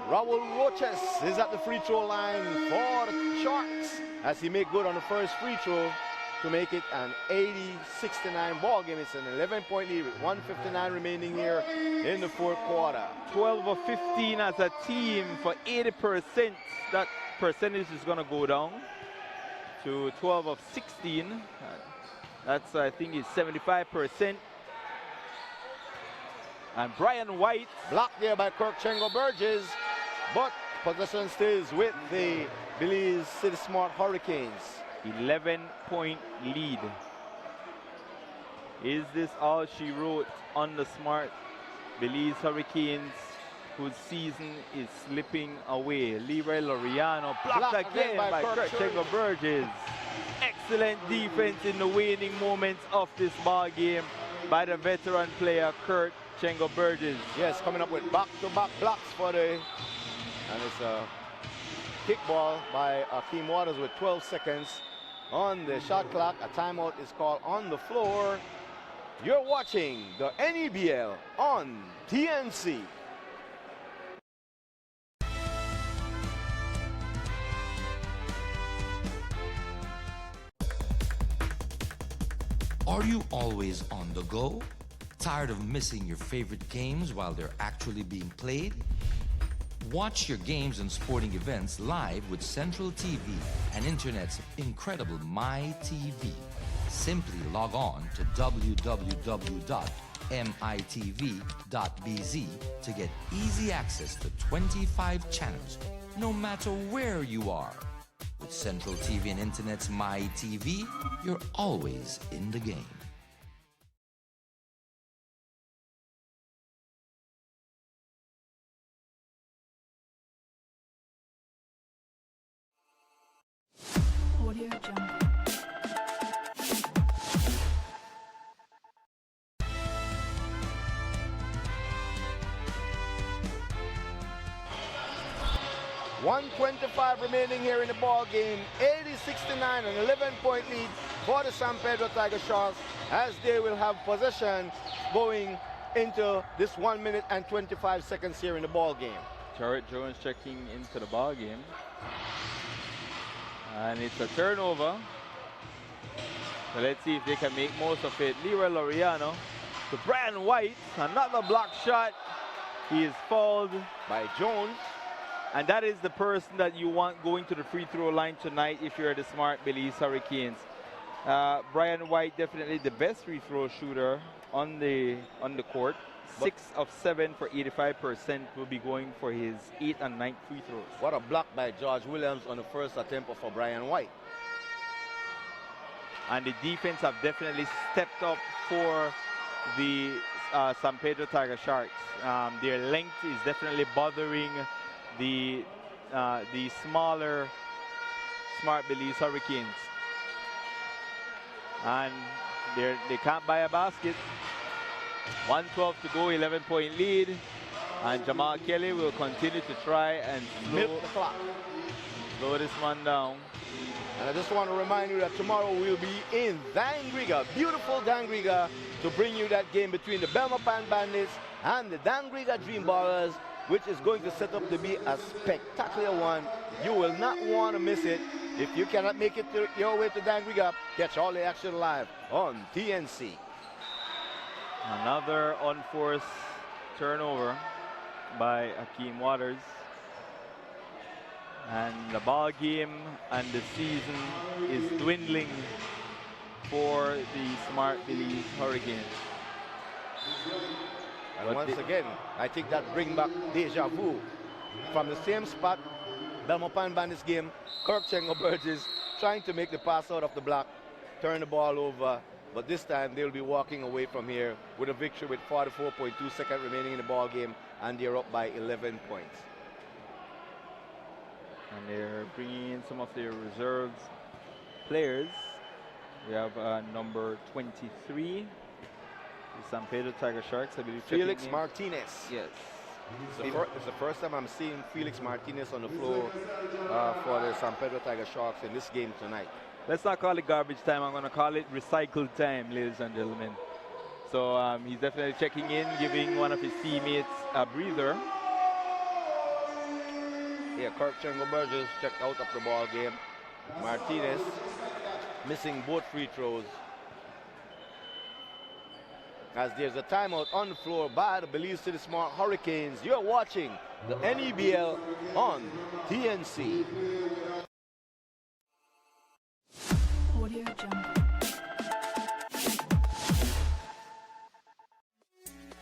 Raul Roches is at the free throw line for the Sharks as he made good on the first free throw to make it an 80-69 ball game. It's an 11-point lead with 1:59 remaining here in the fourth quarter. 12 of 15 as a team for 80%. That percentage is going to go down to 12 of 16. That's, I think, is 75%. And Brian White blocked there by Kirk Chengo Burgess, but possession stays with the Belize City Smart Hurricanes. 11-point lead. Is this all she wrote on the Smart Belize Hurricanes, whose season is slipping away? Leroy Laureano blocked again by Kurt Chengo Burgess. Excellent defense in the waning moments of this ball game by the veteran player Kurt Chengo Burgess. Yes, coming up with back-to-back blocks for the, and it's a kickball by Akeem Waters with 12 seconds on the shot clock. A timeout is called on the floor. You're watching the NEBL on TNC. Are you always on the go? Tired of missing your favorite games while they're actually being played? Watch your games and sporting events live with Central TV and Internet's incredible MyTV. Simply log on to www.mitv.bz to get easy access to 25 channels, no matter where you are. With Central TV and Internet's MyTV, you're always in the game. Audio Jungle. .125 remaining here in the ball game. 80-69, an 11-point lead for the San Pedro Tigersharks as they will have possession going into this 1 minute and 25 seconds here in the ball game. Jarrett Jones checking into the ball game. And it's a turnover. So let's see if they can make most of it. Leroy Laureano to Brian White. Another block shot. He is fouled by Jones. And that is the person that you want going to the free throw line tonight if you're the Smart Belize Hurricanes. Brian White, definitely the best free throw shooter on the court. 6 of 7 for 85% will be going for his 8th and 9th free throws. What a block by George Williams on the first attempt for Brian White. And the defense have definitely stepped up for the San Pedro Tigersharks. Their length is definitely bothering the smaller Smart Belize Hurricanes. And they can't buy a basket. 1:12 to go, 11-point lead. And Jamal Kelly will continue to try and slow this one down. And I just want to remind you that tomorrow we'll be in Dangriga, beautiful Dangriga, to bring you that game between the Belmopan Bandits and the Dangriga Dreamballers, which is going to set up to be a spectacular one. You will not want to miss it. If you cannot make it your way to Dangriga, catch all the action live on TNC. Another unforced turnover by Akeem Waters. And the ball game and the season is dwindling for the Smart Belize Hurricanes. And once again, I think that brings back deja vu. From the same spot, Belmopan Bandits game, Kirk Chengo Burgess trying to make the pass out of the block, turn the ball over, but this time they'll be walking away from here with a victory with 44.2 seconds remaining in the ball game, and they're up by 11 points. And they're bringing in some of their reserves players. We have number 23, the San Pedro Tigersharks, I believe. Felix Martinez. Yes. It's the first time I'm seeing Felix Martinez on the floor for the San Pedro Tigersharks in this game tonight. Let's not call it garbage time. I'm going to call it recycled time, ladies and gentlemen. So he's definitely checking in, giving one of his teammates a breather. Yeah, Kirk Chengo Burgess checked out of the ball game. Martinez missing both free throws. As there's a timeout on the floor by the Belize City Smart Hurricanes. You're watching the NEBL on TNC. Audio Jungle.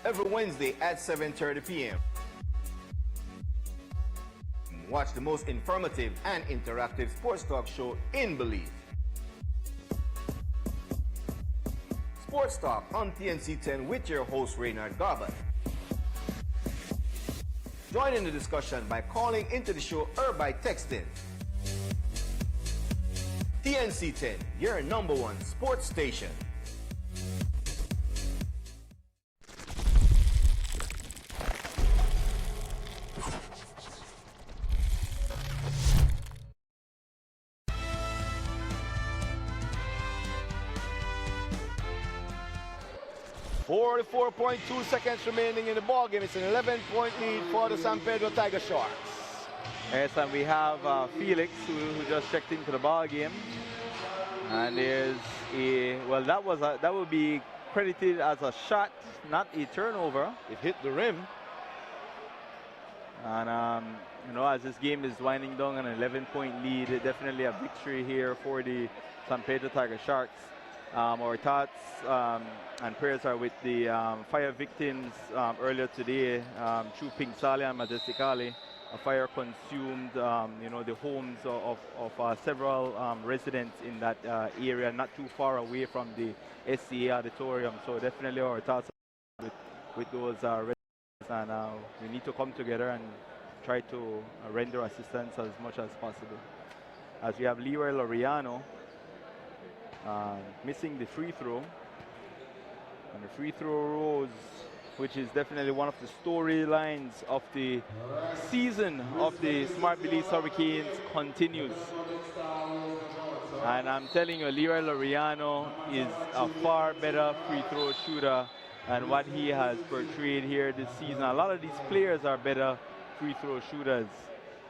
Every Wednesday at 7:30 p.m. Watch the most informative and interactive sports talk show in Belize. Sports Talk on TNC 10 with your host, Reynard Garbutt. Join in the discussion by calling into the show or by texting. TNC 10, your #1 sports station. .2 seconds remaining in the ball game. It's an 11-point lead for the San Pedro Tigersharks. Yes, and we have Felix who just checked into the ball game, and there's a that would be credited as a shot, not a turnover. It hit the rim, and you know, as this game is winding down, an 11-point lead, definitely a victory here for the San Pedro Tigersharks. Our thoughts and prayers are with the fire victims earlier today through Pink Sally and Majesticali. A fire consumed, you know, the homes of several residents in that area, not too far away from the SCA auditorium. So definitely our thoughts with those residents, and we need to come together and try to render assistance as much as possible. As we have Leroy Laureano missing the free throw, and the free throw rose, which is definitely one of the storylines of the season of the Smart Belize Hurricanes, continues. And I'm telling you, Leroy Laureano is a far better free throw shooter than what he has portrayed here this season. A lot of these players are better free throw shooters.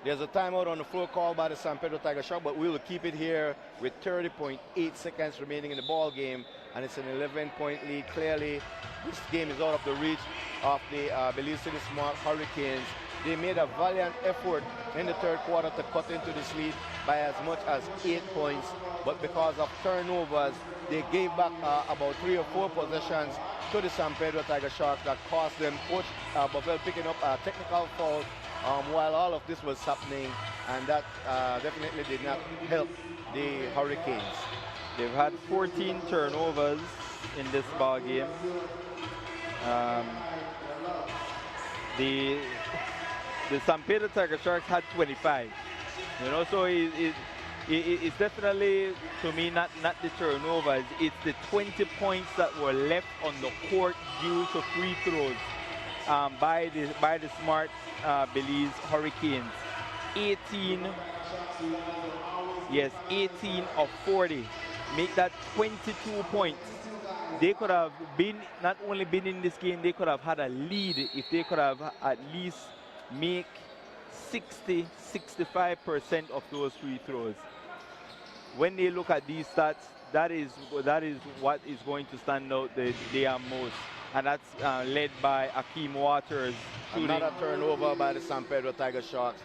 There's a timeout on the floor called by the San Pedro Tigersharks, but we will keep it here with 30.8 seconds remaining in the ball game, and it's an 11-point lead. Clearly, this game is out of the reach of the Belize City Smart Hurricanes. They made a valiant effort in the third quarter to cut into this lead by as much as 8 points, but because of turnovers, they gave back about 3 or 4 possessions to the San Pedro Tigersharks that cost them. Coach Bovell picking up a technical foul while all of this was happening, and that definitely did not help the Hurricanes. They've had 14 turnovers in this ball game. The San Pedro Tigersharks had 25. You know, so it's definitely, to me, not the turnovers. It's the 20 points that were left on the court due to free throws by the Smart Belize Hurricanes. 18 of 40. Make that 22 points. They could have not only been in this game, they could have had a lead if they could have at least make 65% of those free throws. When they look at these stats, that is what is going to stand out the most, and that's led by Akeem Waters. Another turnover by the San Pedro Tigersharks,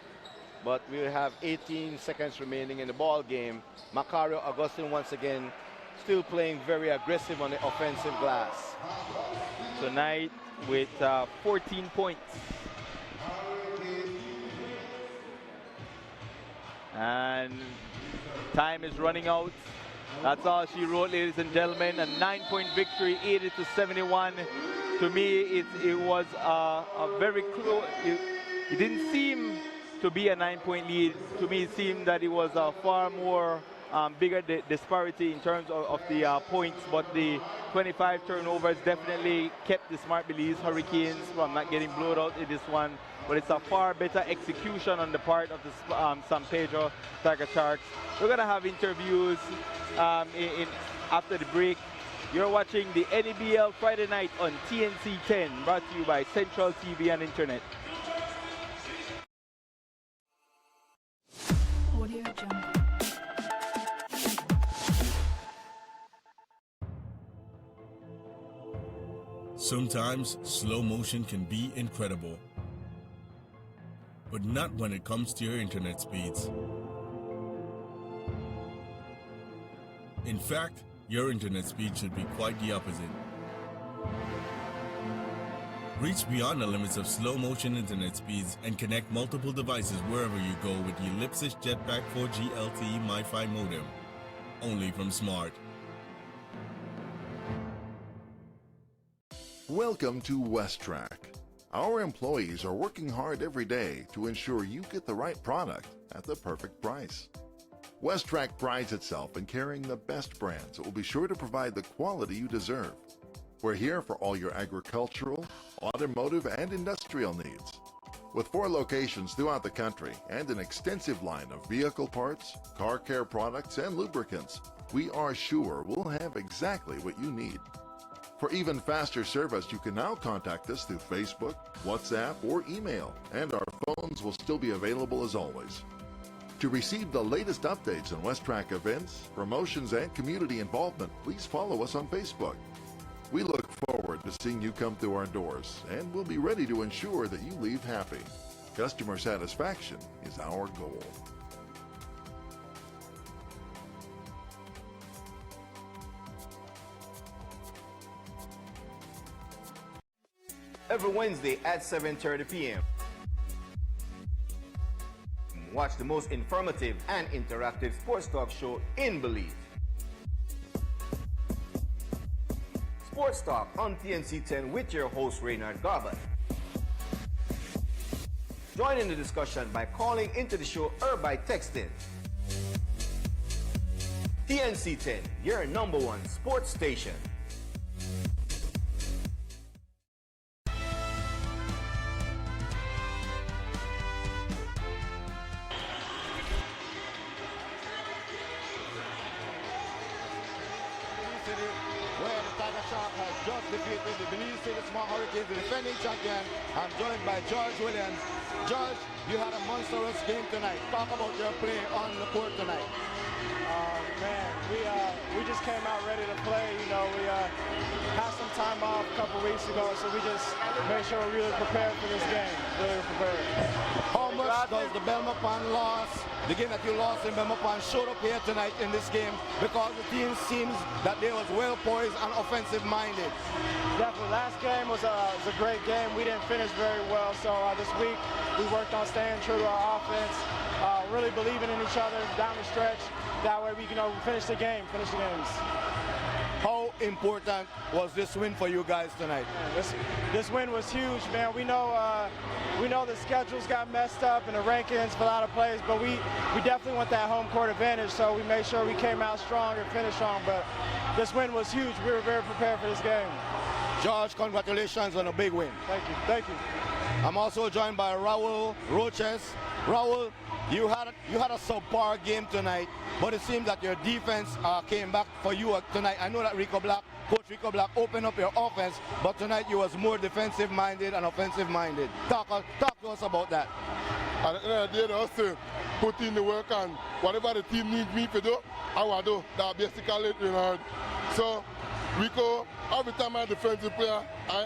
but we have 18 seconds remaining in the ball game. Macario Augustine once again still playing very aggressive on the offensive glass. Tonight with 14 points. And time is running out. That's all she wrote, ladies and gentlemen. A 9-point victory, 80-71. To me, it was a very close. It didn't seem to be a 9-point lead. To me, it seemed that it was a far more bigger disparity in terms of the points, but the 25 turnovers definitely kept the smart Belize Hurricanes from not getting blown out in this one. But it's a far better execution on the part of the San Pedro Tigersharks. We're going to have interviews after the break. You're watching the NEBL Friday night on TNC 10, brought to you by Central TV and Internet. Audio Jungle. Sometimes slow motion can be incredible, but not when it comes to your internet speeds. In fact, your internet speed should be quite the opposite. Reach beyond the limits of slow motion internet speeds and connect multiple devices wherever you go with the Ellipsis Jetpack 4G LTE MiFi modem, only from Smart. Welcome to WestTrack. Our employees are working hard every day to ensure you get the right product at the perfect price. WestTrack prides itself in carrying the best brands that will be sure to provide the quality you deserve. We're here for all your agricultural, automotive, and industrial needs. With 4 locations throughout the country and an extensive line of vehicle parts, car care products, and lubricants, we are sure we'll have exactly what you need. For even faster service, you can now contact us through Facebook, WhatsApp, or email, and our phones will still be available as always. To receive the latest updates on WestTrack events, promotions, and community involvement, please follow us on Facebook. We look forward to seeing you come through our doors, and we'll be ready to ensure that you leave happy. Customer satisfaction is our goal. Every Wednesday at 7:30 p.m. Watch the most informative and interactive sports talk show in Belize. Sports Talk on TNC 10 with your host Reynard Garbutt. Join in the discussion by calling into the show or by texting. TNC 10, your #1 sports station. Defeated the Belize City Smart Hurricanes, the defending champion. I'm joined by George Williams. George, you had a monstrous game tonight. Talk about your play on the court tonight. Man, we just came out ready to play. You know, we had some time off a couple weeks ago, so we just made sure we're really prepared for this game. Really prepared. How much does the Belmopan loss, the game that you lost in Belmopan, showed up here tonight in this game? Because the team seems that they was well poised and offensive minded. Definitely. Last game was a great game. We didn't finish very well, so this week we worked on staying true to our offense, really believing in each other down the stretch. That way we can finish the games. How important was this win for you guys tonight? Man, this win was huge, man. We know the schedules got messed up and the rankings for a lot of players, but we definitely want that home court advantage, so we made sure we came out strong and finished strong. But this win was huge. We were very prepared for this game. George, congratulations on a big win. Thank you. I'm also joined by Raul Roches. Raul, you had a subpar game tonight, but it seems that your defense came back for you tonight. I know that Coach Rico Black opened up your offense, but tonight you was more defensive minded and offensive minded. Talk to us about that. At the end of the day, I also put in the work, and whatever the team needs me to do, I will do. That's basically it, you know. So Rico, every time I'm a defensive player,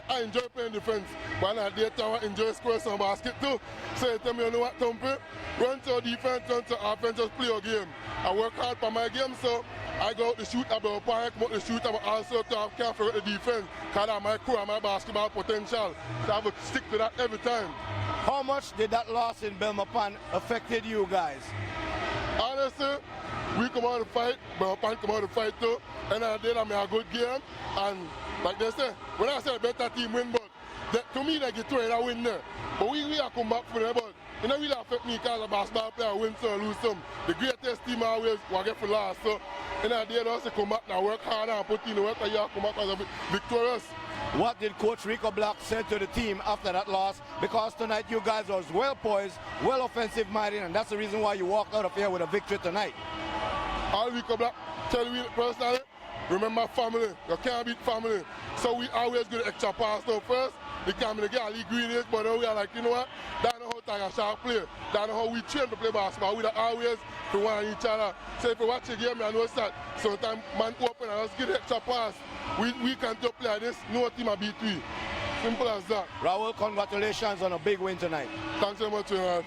I enjoy playing defense, but at the time I enjoy scoring some basket too. So you tell me, you know what, Tumpy? Run to defense, run to offense, just play your game. I work hard for my game, so I go out to shoot about point, come out to shoot about also to have care for the defense. Because that's my core, my basketball potential. So I have to stick to that every time. How much did that loss in Belmopan affected you guys? Honestly, we come out to fight, Belmopan come out to fight too. And I did a good game. And like they say, when I say a better team win, but to me they get to it, I win there. But we are come back for them, but it don't really affect me because a basketball player win some or lose some. The greatest team always will get for last. So in a day, also come back and work hard and put in the work and you come back as victorious. What did Coach Rico Black say to the team after that loss? Because tonight you guys was well poised, well offensive minded, and that's the reason why you walked out of here with a victory tonight. All Rico Black tell you personally, remember family, you can't beat family. So we always get the extra pass now first. We come in the game, league greenies, but now we are like, you know what? That's not how Tigersharks play. That's not how we train to play basketball. We are always for one each other. So if you watch a game, I know that sometimes man open and just get the extra pass. We can just play like this, no team will beat we. Simple as that. Raul, congratulations on a big win tonight. Thanks so much, man.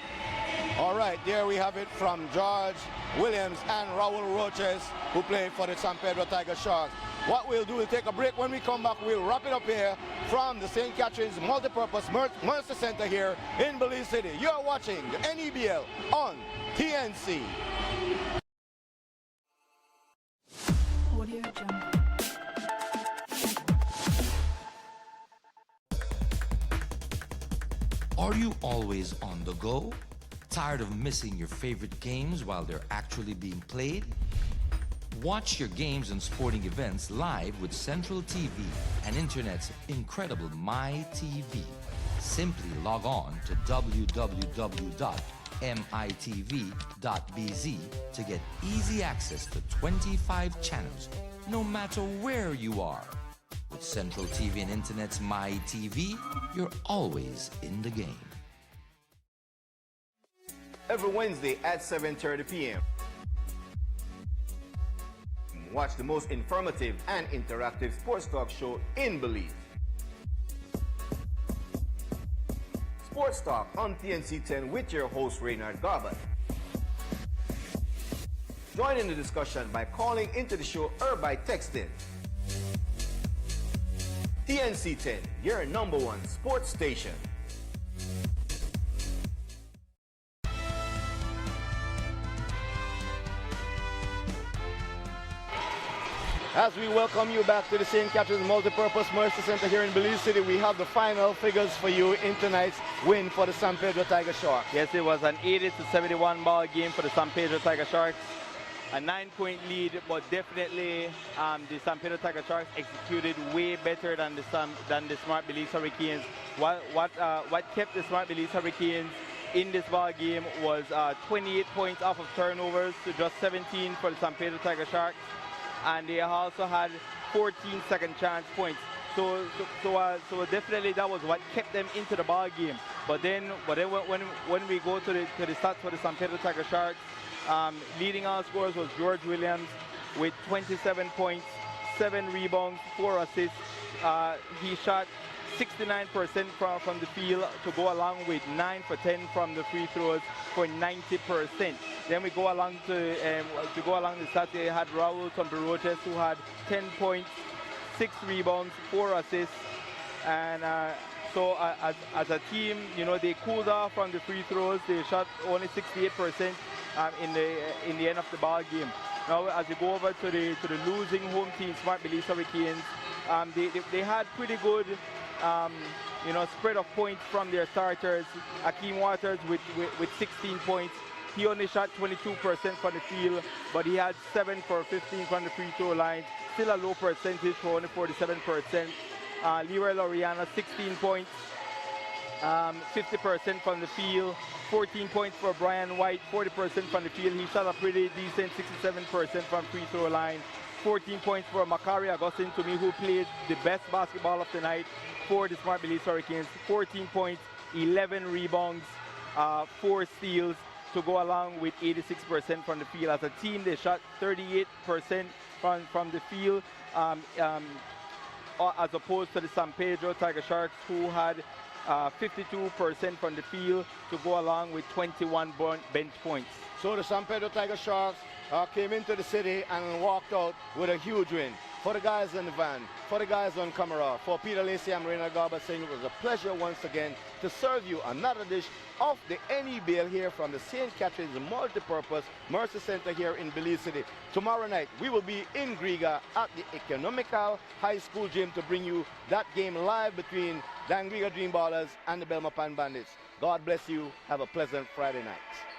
All right, there we have it from George Williams and Raul Roches, who play for the San Pedro Tigersharks. What we'll do is take a break. When we come back, we'll wrap it up here from the St. Catharines Multipurpose Mercy Center here in Belize City. You're watching the NEBL on TNC. Audio Jungle. Are you always on the go? Tired of missing your favorite games while they're actually being played? Watch your games and sporting events live with Central TV and Internet's incredible MyTV. Simply log on to www.mitv.bz to get easy access to 25 channels, no matter where you are. With Central TV and Internet's MyTV, you're always in the game. Every Wednesday at 7:30 p.m. Watch the most informative and interactive sports talk show in Belize. Sports Talk on TNC 10 with your host Reynard Garbutt. Join in the discussion by calling into the show or by texting. TNC 10, your #1 sports station. As we welcome you back to the St. Catharines Multipurpose Mercy Center here in Belize City, we have the final figures for you in tonight's win for the San Pedro Tigersharks. Yes, it was an 80-71 ball game for the San Pedro Tigersharks. A 9-point lead, but definitely the San Pedro Tigersharks executed way better than the Smart Belize Hurricanes. What kept the Smart Belize Hurricanes in this ball game was 28 points off of turnovers to just 17 for the San Pedro Tigersharks. And they also had 14 second chance points. So definitely that was what kept them into the ball game. But then when we go to the stats for the San Pedro Tigersharks, leading all scorers was George Williams with 27 points, 7 rebounds, 4 assists. He shot 69% from the field to go along with 9 for 10 from the free throws for 90%. Then we go along to go along the stats. They had Raul Roches, who had 10 points, 6 rebounds, 4 assists, and so as a team, you know, they cooled off from the free throws. They shot only 68% in the end of the ball game. Now, as you go over to the losing home team, Smart Belize Hurricanes, they had pretty good spread of points from their starters. Akeem Waters with 16 points. He only shot 22% from the field, but he had 7 for 15 from the free throw line. Still a low percentage for only 47%. Leroy Loriana, 16 points, 50% from the field. 14 points for Brian White, 40% from the field. He shot a pretty decent 67% from free throw line. 14 points for Makari Augustine, to me, who played the best basketball of the night for the Smart Belize Hurricanes. 14 points, 11 rebounds, 4 steals to go along with 86% from the field. As a team, they shot 38% from the field, as opposed to the San Pedro Tigersharks, who had 52% from the field to go along with 21 bench points. So the San Pedro Tigersharks came into the city and walked out with a huge win. For the guys in the van, for the guys on camera, for Peter Lacey, I'm Reynald Garber saying it was a pleasure once again to serve you another dish of the NEBL here from the St. Catherine's Multipurpose Mercy Center here in Belize City. Tomorrow night, we will be in Griga at the Economical High School Gym to bring you that game live between the Griga Dream Ballers and the Belmopan Bandits. God bless you. Have a pleasant Friday night.